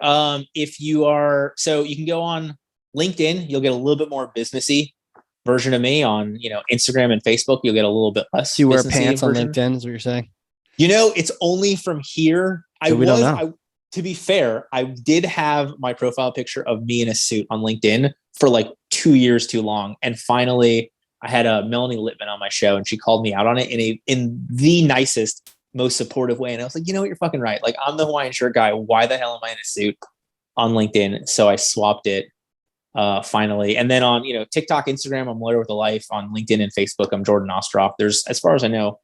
If you are, so you can go on LinkedIn, you'll get a little bit more businessy version of me. On, Instagram and Facebook, you'll get a little bit less. Do you wear pants on LinkedIn is what you're saying? It's only from here. So to be fair, I did have my profile picture of me in a suit on LinkedIn for like 2 years too long. And finally I had a Melanie Littman on my show and she called me out on it in the nicest, most supportive way. And I was like, you know what? You're fucking right. Like, I'm the Hawaiian shirt guy. Why the hell am I in a suit on LinkedIn? So I swapped it finally. And then on, TikTok, Instagram, I'm Lawyer with a Life. On LinkedIn and Facebook, I'm Jordan Ostroff. There's, as far as I know,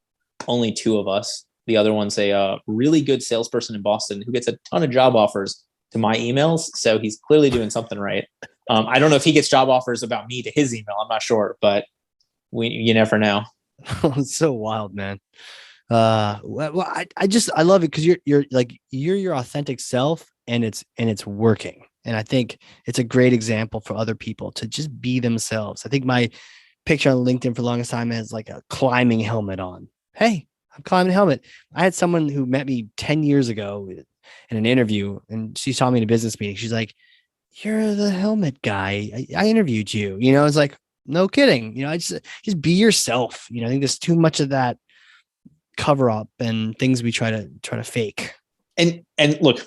only two of us. The other one's a really good salesperson in Boston who gets a ton of job offers to my emails. So he's clearly doing something right. I don't know if he gets job offers about me to his email. I'm not sure, but you never know. It's so wild, man. I love it because you're your authentic self and it's working. And I think it's a great example for other people to just be themselves. I think my picture on LinkedIn for the longest time has like a climbing helmet on. Hey, I'm climbing a helmet. I had someone who met me 10 years ago in an interview and she saw me in a business meeting. She's like, you're the helmet guy. I interviewed you. It's like, no kidding. I just be yourself. I think there's too much of that cover up and things we try to fake. And look,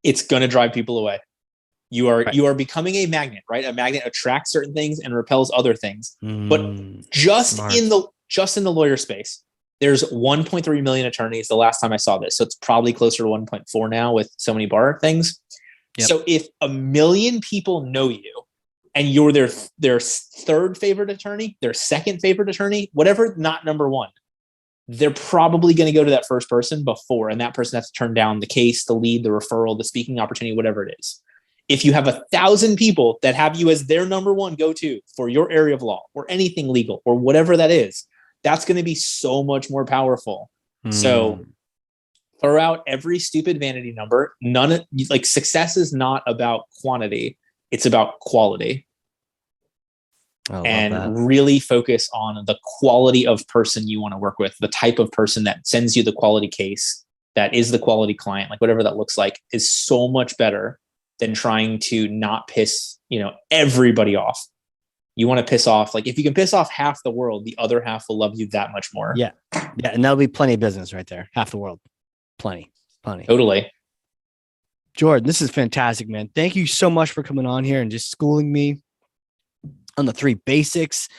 it's going to drive people away. You are becoming a magnet, right? A magnet attracts certain things and repels other things. But just in the lawyer space, there's 1.3 million attorneys the last time I saw this. So it's probably closer to 1.4 now with so many bar things. Yep. So if 1 million people know you and you're their third favorite attorney, their second favorite attorney, whatever, not number one, they're probably going to go to that first person before, and that person has to turn down the case, the lead, the referral, the speaking opportunity, whatever it is. If you have 1,000 people that have you as their number one go-to for your area of law or anything legal or whatever that is, that's going to be so much more powerful. So throw out every stupid vanity number. Success is not about quantity. It's about quality. And really focus on the quality of person you want to work with, the type of person that sends you the quality case, that is the quality client, like whatever that looks like, is so much better than trying to not piss, everybody off. You want to piss off, like if you can piss off half the world, the other half will love you that much more. Yeah. Yeah. And that'll be plenty of business right there. Half the world. Plenty. Totally. Jordan, this is fantastic, man. Thank you so much for coming on here and just schooling me on the 3 basics,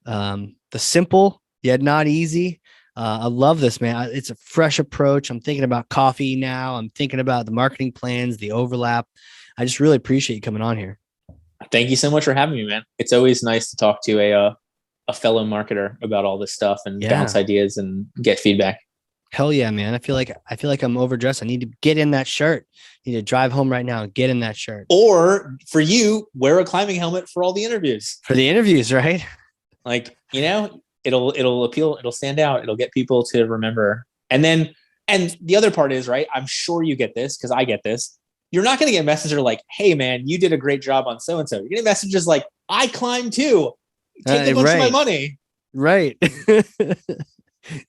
the simple yet not easy. I love this, man. It's a fresh approach. I'm thinking about coffee now. I'm thinking about the marketing plans, the overlap. I just really appreciate you coming on here. Thank you so much for having me, man. It's always nice to talk to a fellow marketer about all this stuff and bounce ideas and get feedback. Hell yeah, man. I feel like I'm overdressed. I need to get in that shirt. I need to drive home right now and get in that shirt. Or for you, wear a climbing helmet for all the interviews. For the interviews, right? Like, it'll appeal, it'll stand out, it'll get people to remember. And the other part is, right, I'm sure you get this because I get this. You're not going to get messages like, hey man, you did a great job on so-and-so. You're getting messages like, I climbed too. Take a bunch of my money. Right.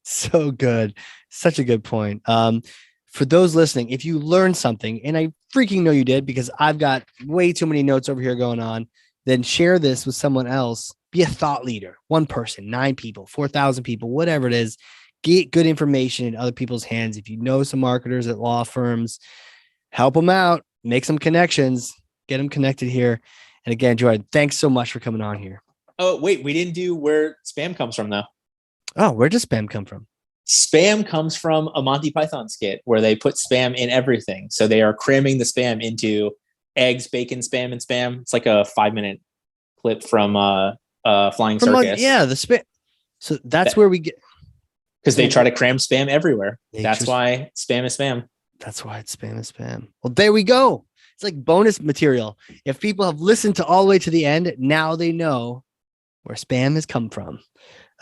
So good. Such a good point. For those listening, if you learned something, and I freaking know you did because I've got way too many notes over here going on, then share this with someone else. Be a thought leader. 1 person, 9 people, 4,000 people, whatever it is. Get good information in other people's hands. If you know some marketers at law firms, help them out. Make some connections. Get them connected here. And again, Jordan, thanks so much for coming on here. Oh, wait, we didn't do where spam comes from, though. Oh, where does spam come from? Spam comes from a Monty Python skit where they put spam in everything. So they are cramming the spam into eggs, bacon, spam, and spam. It's like a 5-minute clip from Flying Circus. The spam. So that's where we get. Because they try to cram spam everywhere. That's why spam is spam. That's why it's spam is spam. Well, there we go. It's like bonus material. If people have listened to all the way to the end, now they know where spam has come from.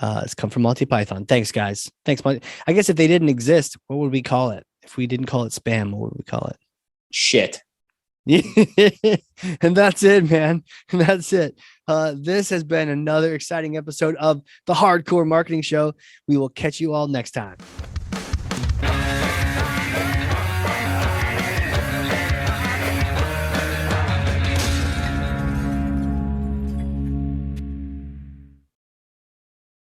It's come from Monty Python. Thanks, guys. Thanks, Monty. I guess if they didn't exist, what would we call it? If we didn't call it spam, what would we call it? Shit. And that's it, man. And that's it. This has been another exciting episode of the Hardcore Marketing Show. We will catch you all next time.